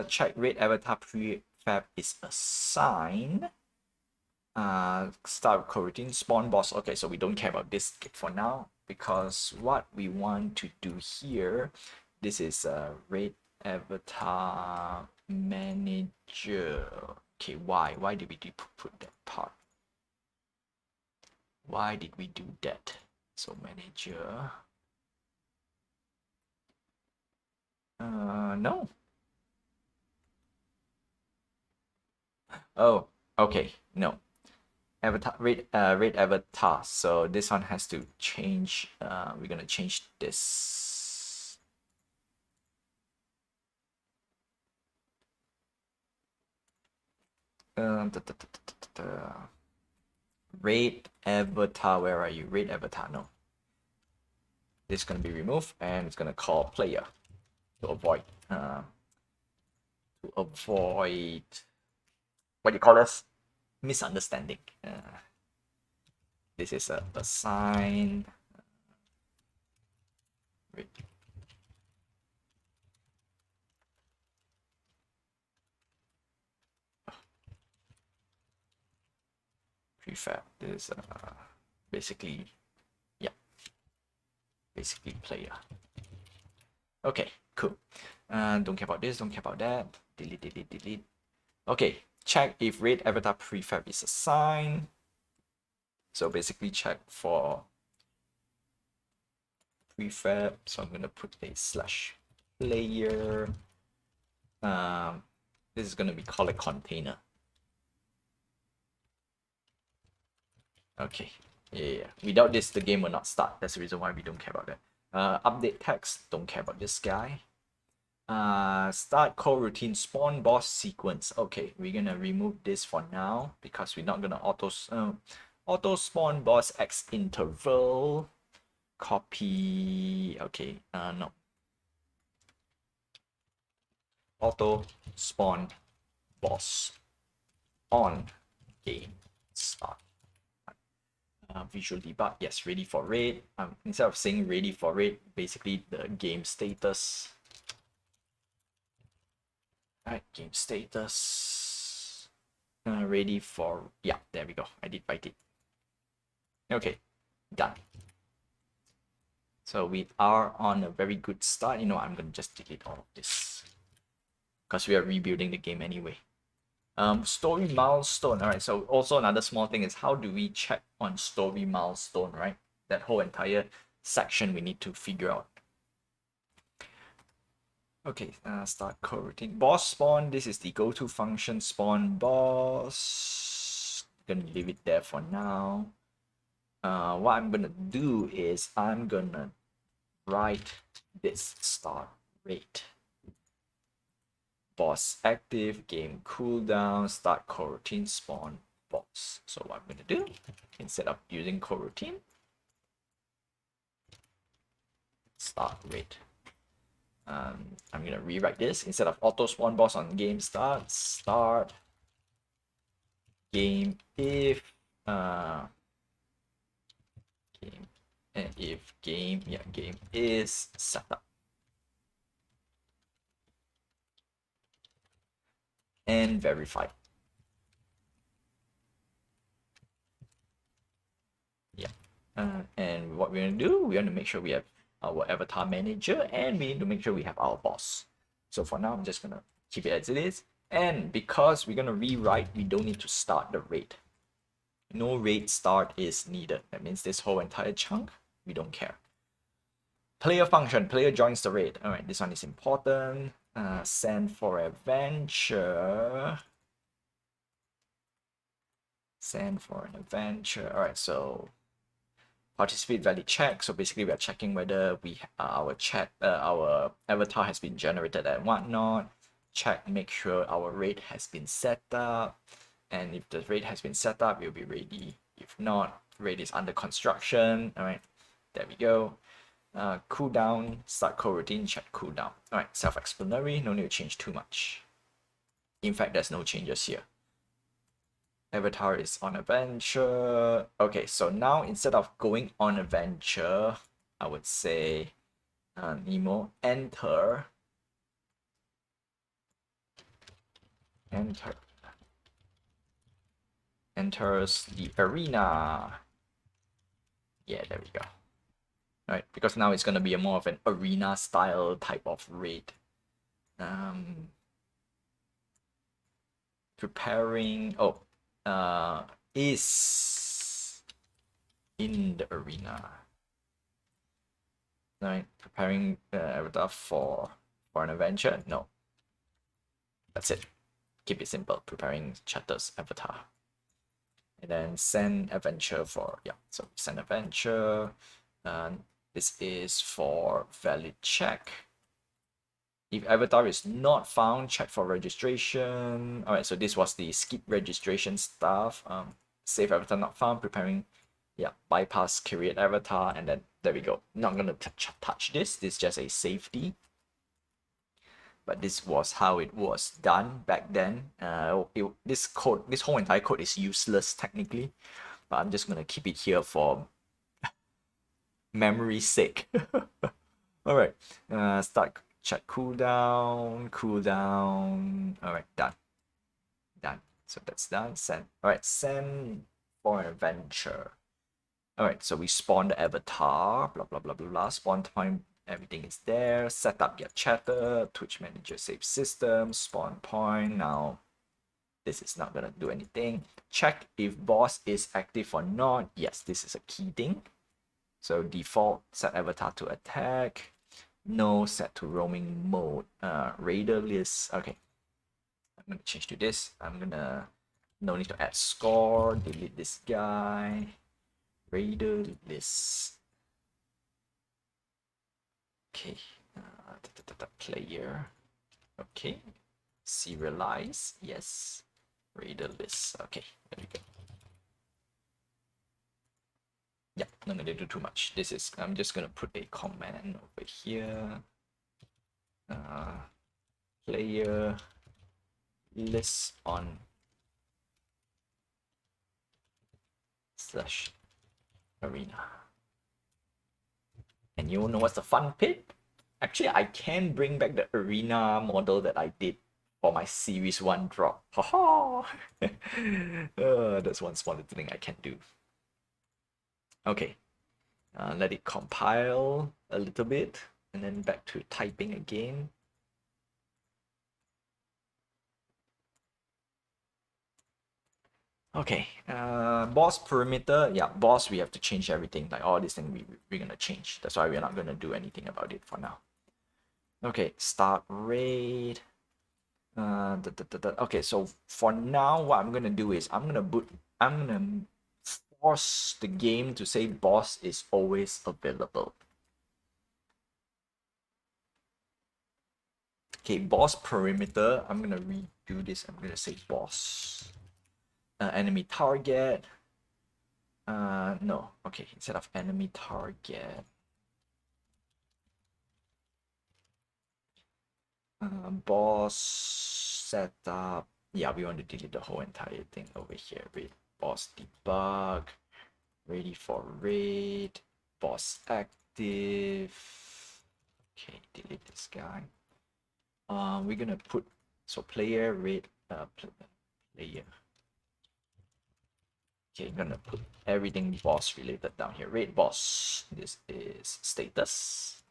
check raid avatar prefab is assigned. Start coroutine spawn boss. Okay, so we don't care about this for now because what we want to do here, this is raid avatar manager. Okay, why did we put that part? Why did we do that? So manager. No. Oh, okay, no. Avatar raid avatar. So this one has to change. We're gonna change this. Raid avatar. Where are you? Raid avatar. No. This is gonna be removed, and it's gonna call player to avoid. What do you call this? Misunderstanding. This is a assign. Prefab. This is basically, yeah, basically player. Okay, cool. Don't care about this. Don't care about that. Delete, delete, delete. Okay, check if raid avatar prefab is assigned. So basically check for prefab. So I'm gonna put a slash player. This is gonna be called a container. Okay, yeah. Without this, the game will not start. That's the reason why we don't care about that. Update text. Don't care about this guy. Start coroutine spawn boss sequence. Okay, we're gonna remove this for now because we're not gonna auto spawn boss X interval. Copy. Okay, no. Auto spawn boss on game start. Visual debug. Yes, ready for raid. Instead of saying ready for raid, basically the game status. Alright, game status. Ready for, yeah, there we go. I did write it. Okay, done. So we are on a very good start. You know, I'm gonna just delete all of this because we are rebuilding the game anyway. Story milestone. All right, so also another small thing is how do we check on story milestone, right? That whole entire section we need to figure out. Okay, start coroutine. Boss spawn, this is the go-to function spawn boss. Gonna leave it there for now. What I'm gonna do is I'm gonna write this start rate. Boss active, game cooldown, start coroutine, spawn boss. So what I'm gonna do, instead of using coroutine, start rate. I'm gonna rewrite this. Instead of auto spawn boss on game start game if game and if game is set up and verified. Yeah. And what we're gonna do, we're gonna make sure we have our avatar manager and we need to make sure we have our boss. So for now, I'm just gonna keep it as it is. And because we're gonna rewrite, we don't need to start the raid. No raid start is needed. That means this whole entire chunk, we don't care. Player function, player joins the raid. All right, this one is important. Send for adventure. Send for an adventure. All right, so participate valid check. So basically, we are checking whether our avatar has been generated and whatnot. Check, make sure our raid has been set up, and if the raid has been set up, we'll be ready. If not, raid is under construction. All right, there we go. Cooldown, start coroutine, check cooldown. All right, self-explanatory. No need to change too much. In fact, there's no changes here. Avatar is on adventure. Okay, so now instead of going on adventure, I would say Nemo enter enters the arena. Yeah, there we go. All right, because now it's gonna be a more of an arena style type of raid. Preparing. Oh, is in the arena. Right, preparing avatar for an adventure. No, that's it. Keep it simple. Preparing Chatter's avatar, and then send adventure for So send adventure. This is for valid check. If avatar is not found, check for registration. All right, so this was the skip registration stuff. Save avatar not found, preparing, bypass create avatar, and then there we go. Not gonna touch this. This is just a safety. But this was how it was done back then. This whole entire code is useless technically, but I'm just gonna keep it here for memory's sake. All right, start. Check cooldown. All right, done. So that's done. Send. All right, send for an adventure. All right, so we spawn the avatar. Blah blah blah blah blah. Spawn time. Everything is there. Set up your chatter. Twitch manager save system. Spawn point. Now, this is not gonna do anything. Check if boss is active or not. Yes, this is a key thing. So default set avatar to attack. No, set to roaming mode. Raider list. Okay, I'm gonna change to this. No need to add score. Delete this guy. Raider list. Okay. Player. Okay. Serialize. Yes. Raider list. Okay, there we go. Yeah, not gonna do too much. I'm just gonna put a command over here. Player list on /arena. And you know what's the fun bit? Actually, I can bring back the arena model that I did for my series 1 drop. Haha! That's one small little thing I can do. Okay, let it compile a little bit and then back to typing again. Okay, boss perimeter. Yeah, boss, we have to change everything. Like all these things we're gonna change. That's why we're not gonna do anything about it for now. Okay, start raid. Okay, so for now, what I'm gonna do is I'm gonna force the game to say boss is always available. Okay, boss perimeter. I'm gonna redo this. I'm gonna say boss. Enemy target. No. Okay, instead of enemy target. Boss setup. Yeah, we want to delete the whole entire thing over here. Wait, boss debug. Ready for raid. Boss active. Okay, delete this guy. We're gonna put so player raid player. Okay, I'm gonna put everything boss related down here. Raid boss. This is status.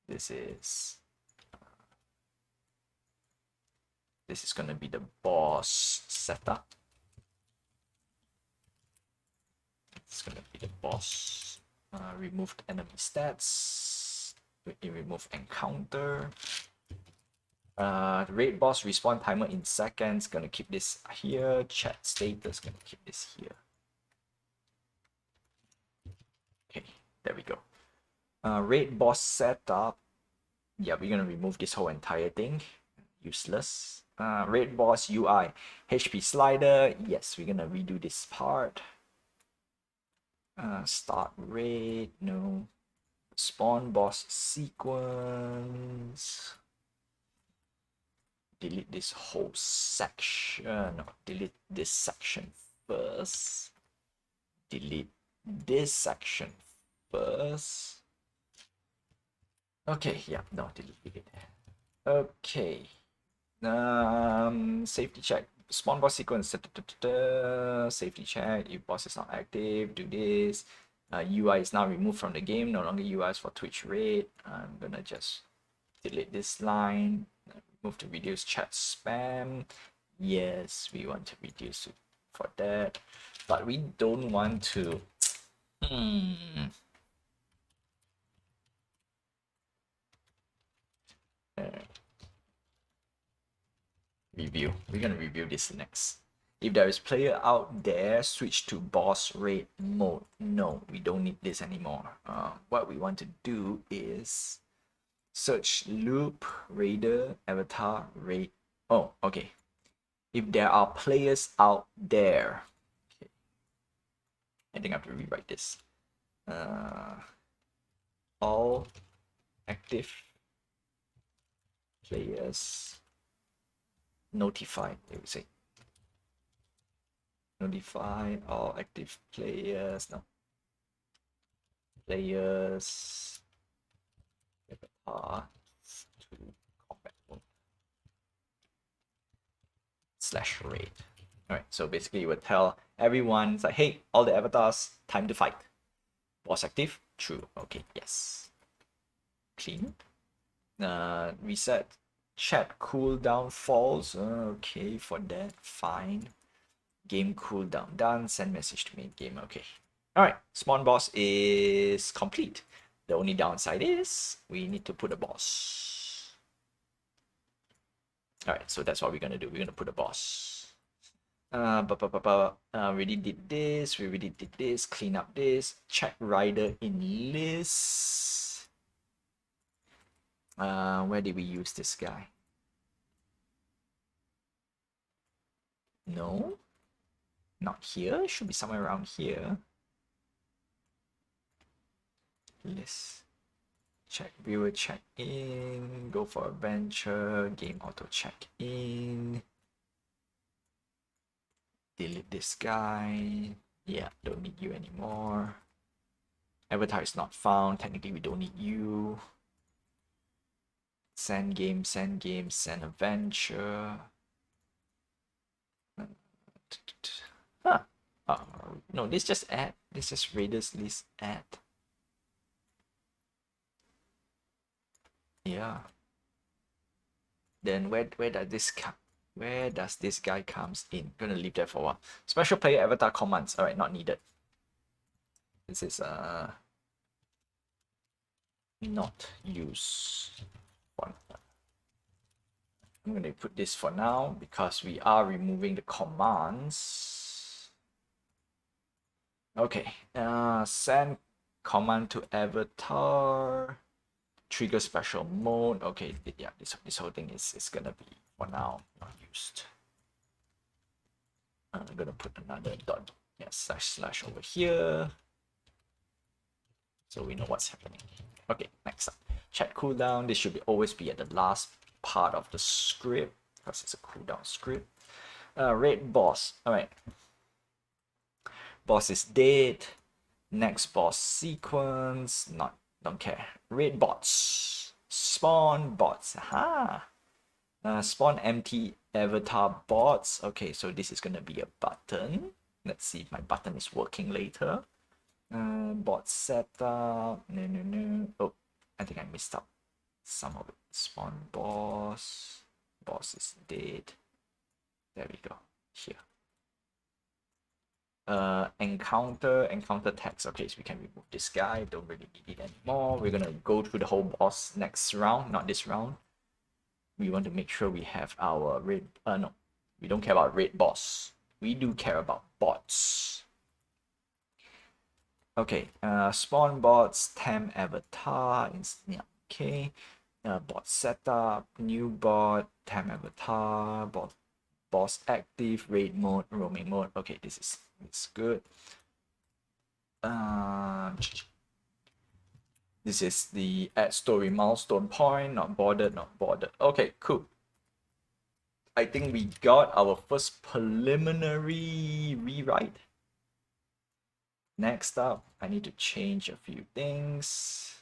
This is gonna be the boss setup. It's gonna be the boss. Removed enemy stats. Remove encounter. Raid boss respawn timer in seconds. Gonna keep this here. Chat status. Gonna keep this here. Okay, there we go. Raid boss setup. Yeah, we're gonna remove this whole entire thing. Useless. Raid boss UI. HP slider. Yes, we're gonna redo this part. Start raid. No. Spawn boss sequence. Delete this whole section. No, delete this section first. Delete this section first. Okay, yeah, no, delete it. Okay. Safety check. Spawn boss sequence. Safety check. If boss is not active, do this. UI is now removed from the game. No longer UIs for Twitch raid. I'm gonna just delete this line. Move to reduce chat spam. Yes, we want to reduce it for that, but we don't want to. Review. We're gonna review this next. If there is player out there, switch to boss raid mode. No, we don't need this anymore. What we want to do is search loop raider avatar raid. Oh, okay. If there are players out there, okay. I think I have to rewrite this. All active players notified. They would say notify all active players. No, players avatar to combat mode / raid. All right, so basically you would tell everyone, it's like, hey, all the avatars, time to fight. Boss active? True. Okay, yes. Clean. Reset chat cooldown false. Okay, for that, fine. Game cooldown done. Send message to main game. Okay. All right, spawn boss is complete. The only downside is we need to put a boss. All right, so that's what we're gonna do. We're gonna put a boss. Already did this. We already did this. Clean up this. Check rider in list. Where did we use this guy? No, not here. Should be somewhere around here. List. Check viewer check in. Go for adventure. Game auto check in. Delete this guy. Yeah, don't need you anymore. Avatar is not found. Technically, we don't need you. Send game, send game, send adventure. Huh. No, this just add. This is Raiders list add. Yeah. Then where does this come? Where does this guy comes in? Gonna leave that for a while. Special player avatar commands. Alright, not needed. This is not used. I'm going to put this for now because we are removing the commands. Okay, send command to avatar, trigger special mode. Okay, yeah, this whole thing is gonna be for now not used. I'm gonna put another dot, yeah, / over here. so we know what's happening. Okay, next up. Chat cooldown. This should always be at the last part of the script because it's a cooldown script. Raid boss. Alright. Boss is dead. Next boss sequence. Don't care. Raid bots. Spawn bots. Aha. Spawn empty avatar bots. Okay, so this is gonna be a button. Let's see if my button is working later. Bot setup. No. Oh, I think I missed out some of it. Spawn boss. Boss is dead. There we go. Here. Encounter text. Okay, so we can remove this guy. Don't really need it anymore. We're gonna go through the whole boss next round, not this round. We want to make sure we have our raid. No, we don't care about raid boss. We do care about bots. Okay, spawn bots, temp avatar, yeah, okay. Bot setup, new bot, temp avatar, bot, boss active, raid mode, roaming mode. Okay, this is good. This is the add story milestone point, not bothered. Okay, cool. I think we got our first preliminary rewrite. Next up, I need to change a few things.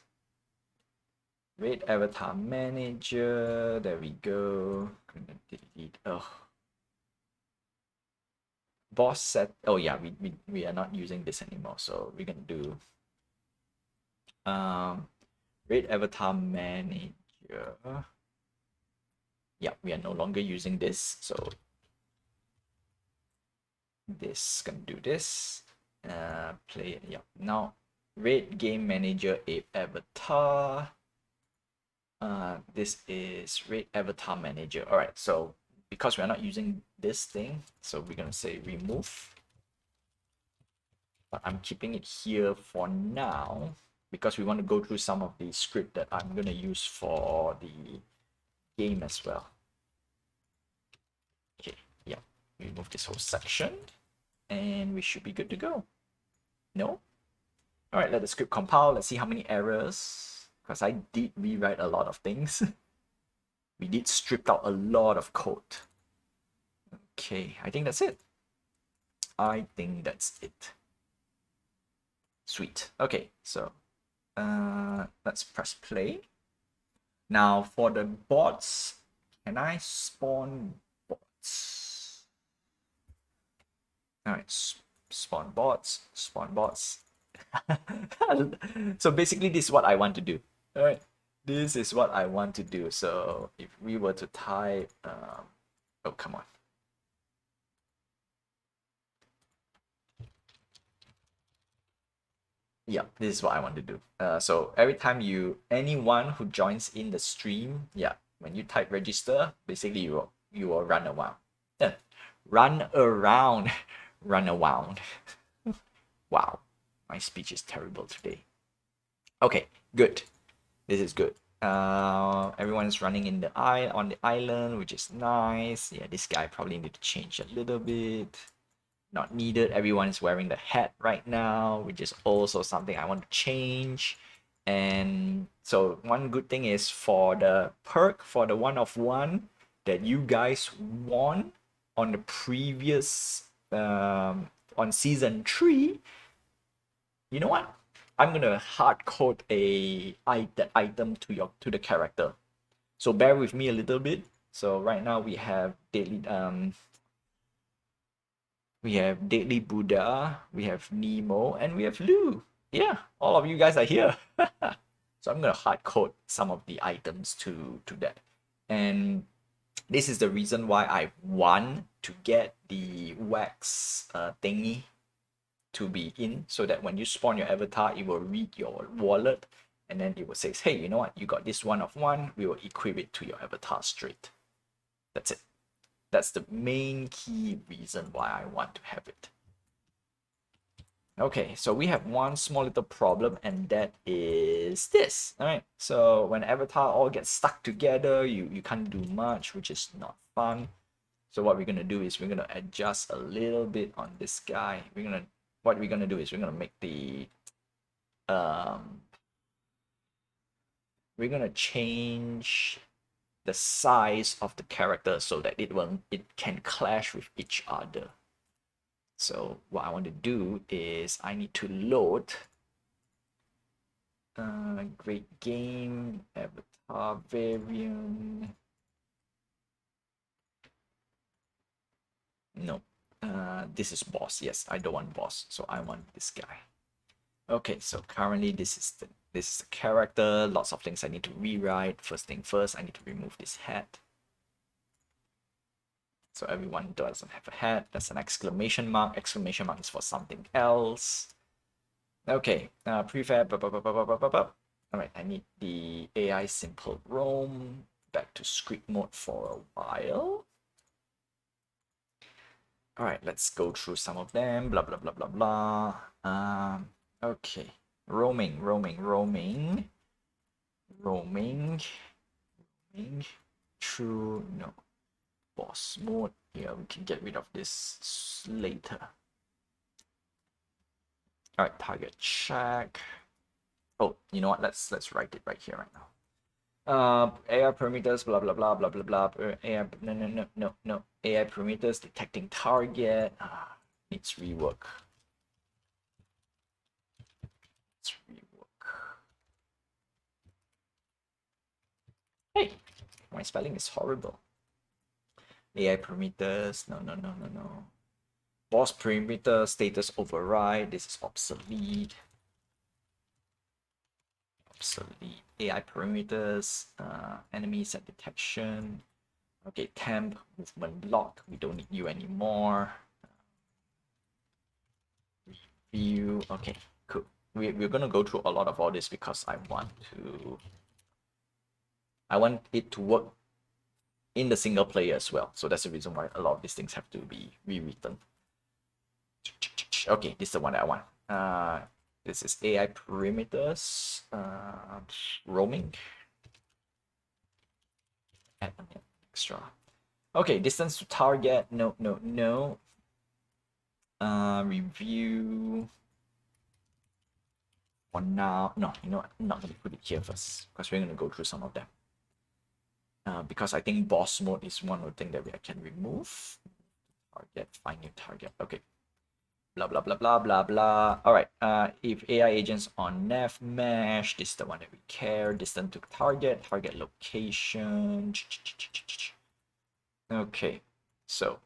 Raid avatar manager, there we go. Gonna delete, boss set, oh yeah, we are not using this anymore, so we're gonna do raid avatar manager. Yeah, we are no longer using this, so this gonna do this. Play, yeah. Now raid game manager ape avatar. This is raid avatar manager. All right, so because we're not using this thing, so we're gonna say remove. But I'm keeping it here for now because we want to go through some of the script that I'm gonna use for the game as well. Okay, yeah, remove this whole section and we should be good to go. No? All right, let the script compile. Let's see how many errors, because I did rewrite a lot of things. We did strip out a lot of code. Okay, I think that's it. Sweet. Okay, so let's press play. Now for the bots, can I spawn bots? All right, spawn bots. So basically this is what I want to do. All right, this is what I want to do. So if we were to type, oh, come on. Yeah, this is what I want to do. So every time anyone who joins in the stream, yeah, when you type register, basically you will run around. Run around. Wow, my speech is terrible today. Okay, good. This is good. Everyone's running on the island, which is nice. Yeah, this guy probably need to change a little bit. Not needed. Everyone is wearing the hat right now, which is also something I want to change. And so one good thing is for the perk, for the 1 of 1 that you guys won on the previous on season 3, you know what? I'm gonna hard code that item to the character. So bear with me a little bit. So right now we have Deadly Buddha, we have Nemo, and we have Lou. Yeah, all of you guys are here. So I'm gonna hard code some of the items to that. And this is the reason why I want to get the wax thingy to be in, so that when you spawn your avatar, it will read your wallet and then it will say, hey, you know what, you got this 1 of 1, we will equip it to your avatar straight. That's it. That's the main key reason why I want to have it. Okay, so we have one small little problem, and that is this. All right, so when avatar all get stuck together, you can't do much, which is not fun. So what we're gonna do is we're gonna adjust a little bit on this guy. What we're gonna do is we're gonna make the we're gonna change the size of the character so that it can clash with each other. So what I want to do is I need to load great game avatar variant. No, this is boss. Yes, I don't want boss, so I want this guy. Okay, so currently this is the character. Lots of things I need to rewrite. First thing first, I need to remove this hat. So everyone doesn't have a hat. That's an exclamation mark. Exclamation mark is for something else. Okay, prefab. All right, I need the AI simple roam back to script mode for a while. All right, let's go through some of them. Blah blah blah blah blah. Okay, roaming. True, no. Boss mode. Yeah, we can get rid of this later. All right, target check. Oh, you know what? Let's write it right here right now. AI parameters, blah blah blah blah blah blah. AI, no. AI parameters detecting target. Needs rework. Hey, my spelling is horrible. AI parameters. No. Boss parameter status override. This is obsolete. AI parameters. Enemy set detection. Okay, temp movement lock. We don't need you anymore. Review. Okay, cool. We're gonna go through a lot of all this because I want it to work in the single player as well. So that's the reason why a lot of these things have to be rewritten. Okay, this is the one that I want. This is AI parameters. Roaming. Add an extra. Okay, distance to target. No. Review. For now, no, you know what? I'm not gonna put it here first because we're gonna go through some of them. Because I think boss mode is one of the things that I can remove. Target, find new target. Okay. Blah blah blah blah blah blah. All right. If AI agents on nav mesh, this is the one that we care. Distance to target, target location. Okay. So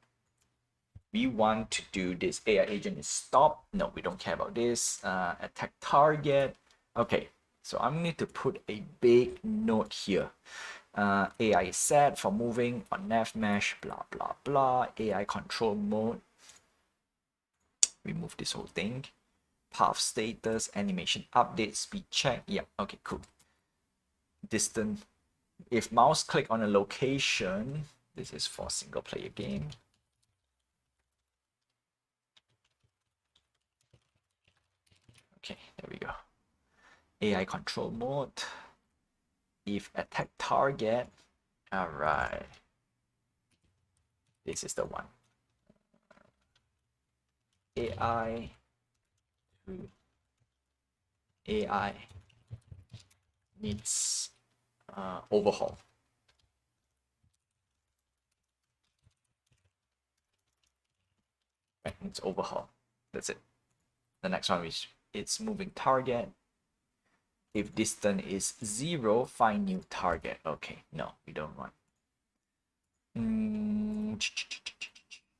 we want to do this. AI agent is stop. No, we don't care about this. Attack target. Okay. So I'm going to put a big note here. AI is set for moving on nav mesh. Blah blah blah. AI control mode. Remove this whole thing. Path status, animation update, speed check. Yeah, okay, cool. Distance. If mouse click on a location, this is for single player game. Okay, there we go. AI control mode. If attack target, all right. This is the one. AI needs overhaul. Right, needs overhaul. That's it. The next one is it's moving target. If distance is 0, find new target. Okay, no, we don't want.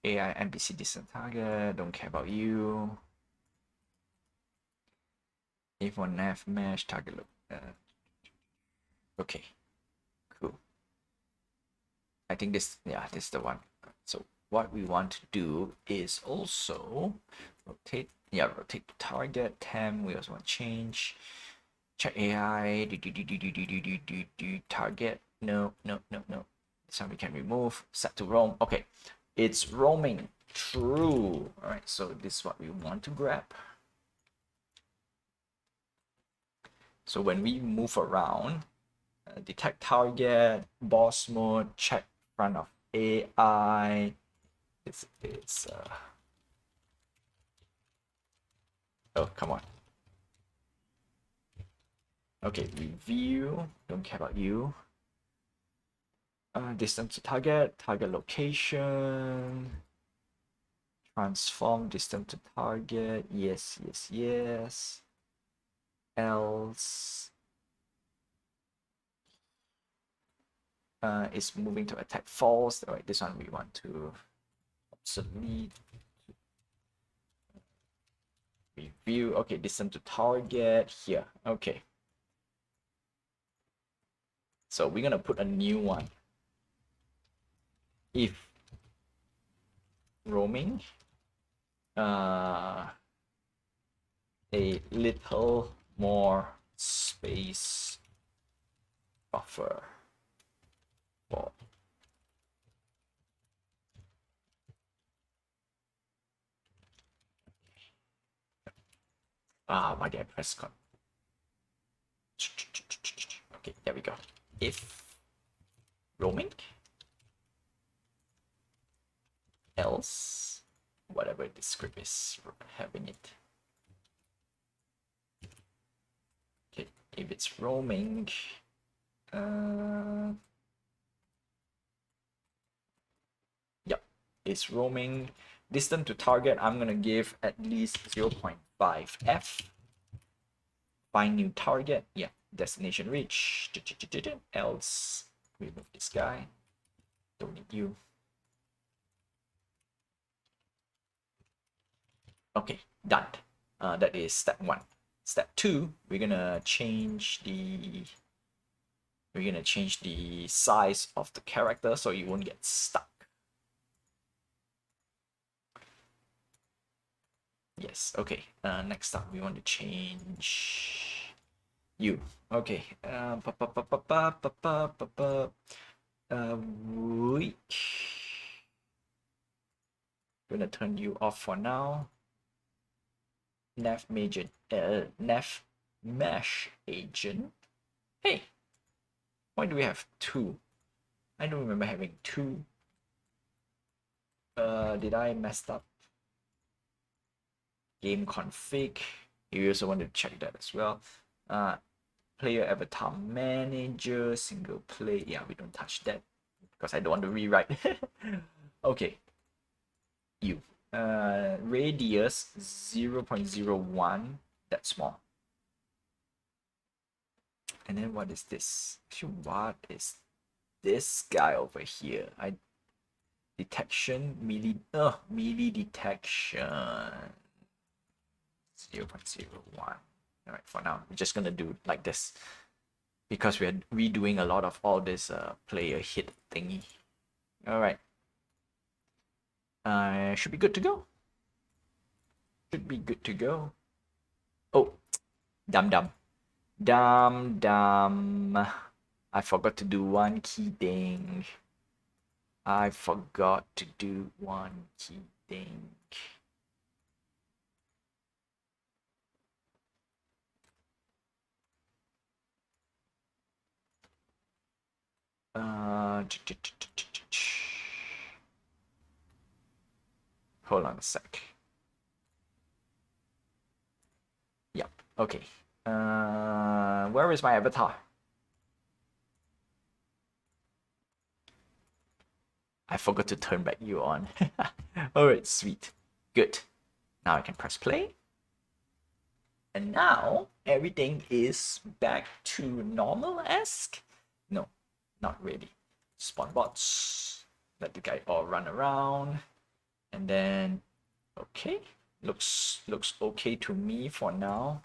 AI NPC distant target, don't care about you. If on nav mesh target look. Okay, cool. I think this is the one. So what we want to do is also rotate the target. Temp, we also want to change. Check AI. Target. No. This one we can remove. Set to roam. Okay, it's roaming. True. All right, so this is what we want to grab. So when we move around, detect target, boss mode, check front of AI. It's oh, come on. Okay, review, don't care about you. Distance to target, target location, transform distance to target, yes, yes, yes. Else, it's moving to attack false. All right, this one we want to obsolete. Review, okay, distance to target here, okay. So we're gonna put a new one. If roaming, a little more space buffer for why did I press cut? Okay, there we go. If roaming, else, whatever the script is having it. Okay, if it's roaming, yep, it's roaming. Distance to target, I'm gonna give at least 0.5 f. Find new target, yeah, destination reach. Else, remove this guy. Don't need you. Okay, done. That is step 1. Step 2, we're gonna change the size of the character so you won't get stuck. Yes, okay. Next up, we want to change you. Okay. Weak. Gonna turn you off for now. Nav mesh agent. Hey, why do we have 2? I don't remember having 2. Did I mess up? Game config. You also want to check that as well. Player avatar manager, single play. Yeah, we don't touch that because I don't want to rewrite. Okay. You. Radius 0.01. That's small. And then what is this? Actually, what is this guy over here? Detection melee detection 0.01. All right, for now we're just gonna do like this because we're redoing a lot of all this player hit thingy. All right, should be good to go. Should be good to go. Oh, dumb. I forgot to do one key thing. I forgot to do one key thing. Hold on a sec. Yep. Okay. Where is my avatar? I forgot to turn back you on. Alright, sweet. Good. Now I can press play. And now everything is back to normal-esque. No, not really. Spawn bots. Let the guy all run around. And then, okay. Looks okay to me for now.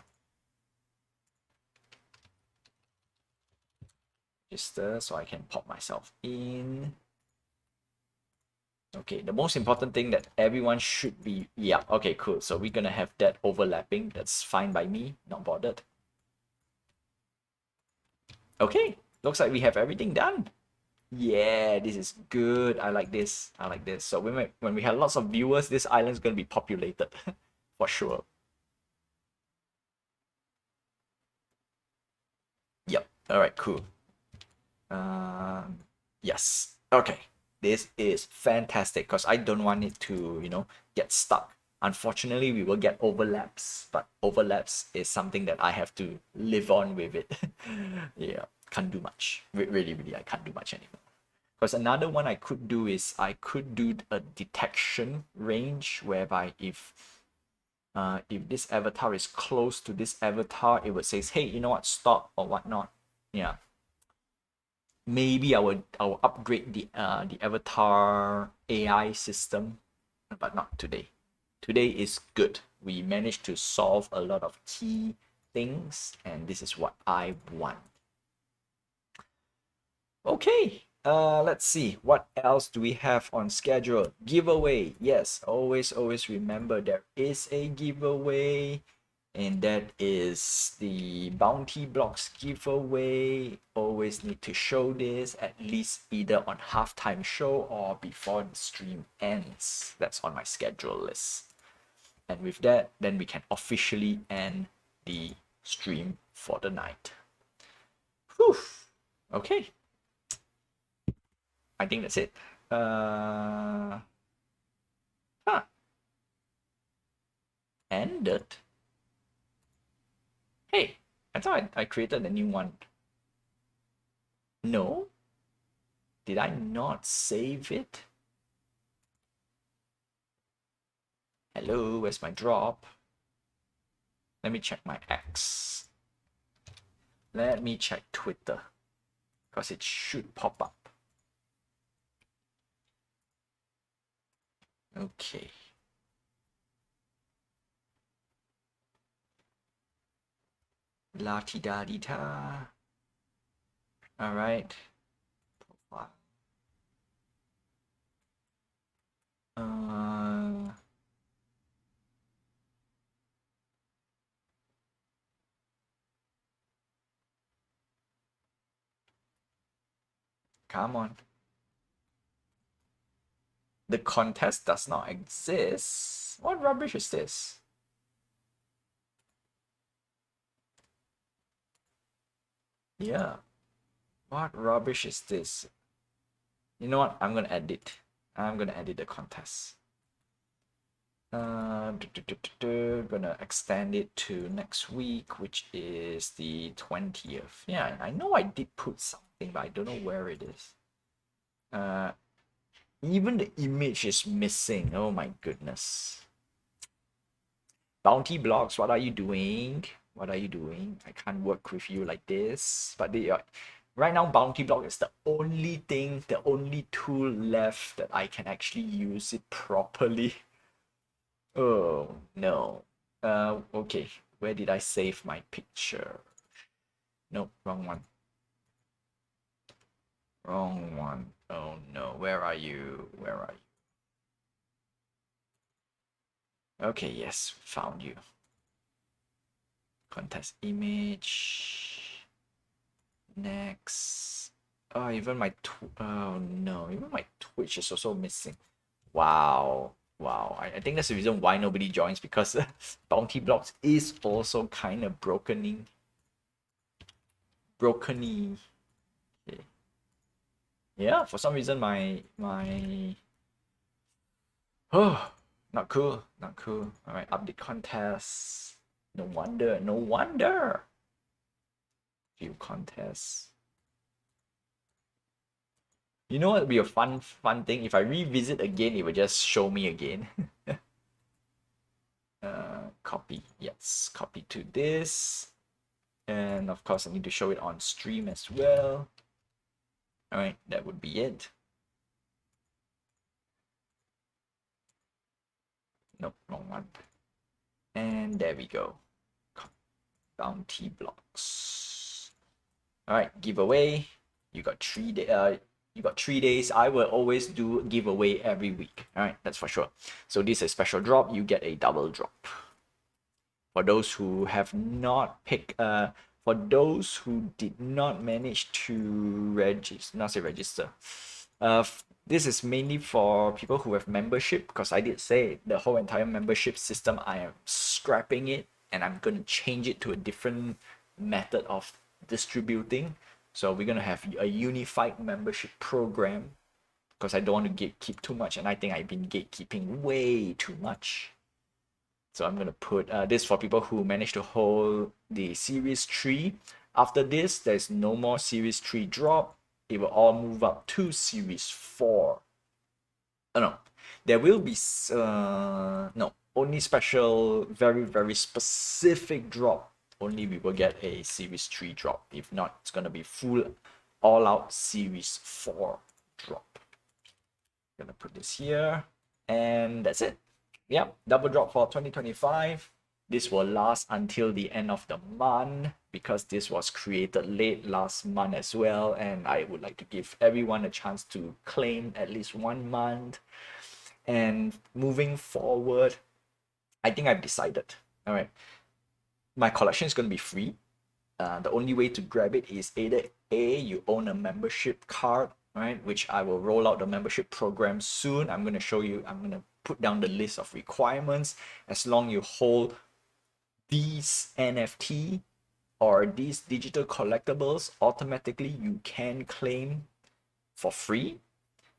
Register so I can pop myself in. Okay, the most important thing that everyone should be, yeah, okay, cool. So we're gonna have that overlapping. That's fine by me, not bothered. Okay, looks like we have everything done. Yeah, this is good. I like this. I like this. So when we have lots of viewers, this island's gonna be populated for sure. Yep. All right. Cool. Yes. Okay. This is fantastic because I don't want it to, get stuck. Unfortunately, we will get overlaps, but overlaps is something that I have to live on with it. Yeah, can't do much. Really, really, I can't do much anymore. Because another one I could do is I could do a detection range whereby if this avatar is close to this avatar, it would say, hey, you know what, stop or whatnot. Yeah. Maybe I will upgrade the avatar AI system, but not today. Today is good. We managed to solve a lot of key things, and this is what I want. Okay, let's see what else do we have on schedule. Giveaway. Yes, always remember there is a giveaway, and that is the bounty blocks giveaway. Always need to show this at least either on halftime show or before the stream ends. That's on my schedule list. And with that, then we can officially end the stream for the night. Whew. Okay. I think that's it. Ended. Hey, I thought I created a new one. No? Did I not save it? Hello, where's my drop? Let me check my X. Let me check Twitter, because it should pop up. Okay. La-ti-da-di-ta. All right. Profile. Come on. The contest does not exist. What rubbish is this? Yeah. What rubbish is this? You know what? I'm gonna edit. I'm gonna edit the contest. Gonna extend it to next week, which is the 20th. Yeah, I know I did put something, but I don't know where it is. Even the image is missing. Oh my goodness. Bounty blocks, what are you doing? What are you doing? I can't work with you like this. But they are, right now, bounty block is the only thing, the only tool left that I can actually use it properly. Oh no. Okay. Where did I save my picture? Nope, wrong one. Wrong one. Oh no. Where are you? Where are you? Okay, yes, found you. Contest image. Next. Oh, even my oh no, even my Twitch is also missing. Wow. Wow. I think that's the reason why nobody joins, because bounty blocks is also kind of brokeny. Okay. Yeah, for some reason my oh, not cool, not cool. All right, update contest. No wonder, no wonder. View contest. You know what would be a fun thing? If I revisit again, it will just show me again. Copy. Yes, copy to this. And of course, I need to show it on stream as well. All right, that would be it. Nope, wrong one. And there we go. Bounty blocks. All right, giveaway. You got 3 days. You got 3 days. I will always do giveaway every week. All right, that's for sure. So this is a special drop. You get a double drop. For those who have not picked, for those who did not manage to register, this is mainly for people who have membership, because I did say the whole entire membership system, I am scrapping it and I'm going to change it to a different method of distributing. So we're going to have a unified membership program, because I don't want to gatekeep too much, and I think I've been gatekeeping way too much. So I'm going to put this for people who managed to hold the series 3. After this, there's no more series 3 drop. It will all move up to series 4. Oh, no, there will be no, only special, very, very specific drop. Only we will get a series 3 drop. If not, it's going to be full all out series 4 drop. Gonna put this here, and that's it. Yep, double drop for 2025. This will last until the end of the month because this was created late last month as well, and I would like to give everyone a chance to claim at least 1 month. And moving forward, I think I've decided. All right, my collection is going to be free. The only way to grab it is either A, you own a membership card, right, which I will roll out the membership program soon. I'm going to show you, I'm going to put down the list of requirements. As long you hold these NFT or these digital collectibles, automatically you can claim for free.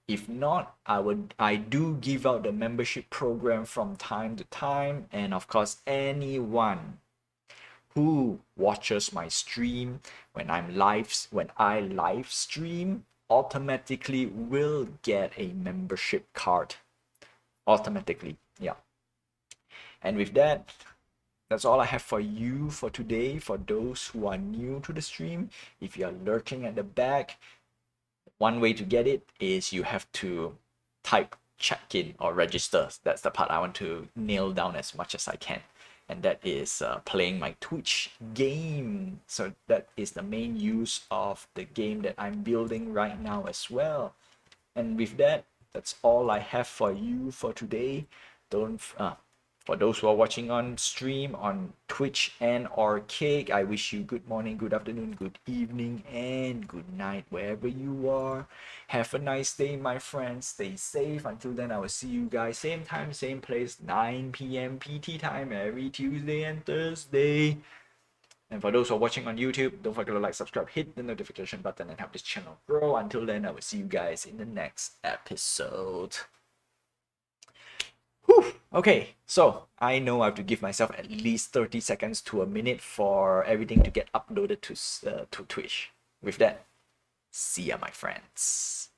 If not, I do give out the membership program from time to time, and of course anyone who watches my stream when I live stream automatically will get a membership card automatically. Yeah. And with that, that's all I have for you for today. For those who are new to the stream, if you are lurking at the back, one way to get it is you have to type check-in or register. That's the part I want to nail down as much as I can. And that is playing my Twitch game. So that is the main use of the game that I'm building right now as well. And with that, that's all I have for you for today. Don't For those who are watching on stream on Twitch and or Cake, I wish you good morning, good afternoon, good evening, and good night wherever you are. Have a nice day, my friends. Stay safe. Until then, I will see you guys same time, same place, 9 p.m. PT time every Tuesday and Thursday. And for those who are watching on YouTube, don't forget to like, subscribe, hit the notification button, and help this channel grow. Until then, I will see you guys in the next episode. Whew. Okay, so I know I have to give myself at least 30 seconds to a minute for everything to get uploaded to Twitch. With that, see ya, my friends.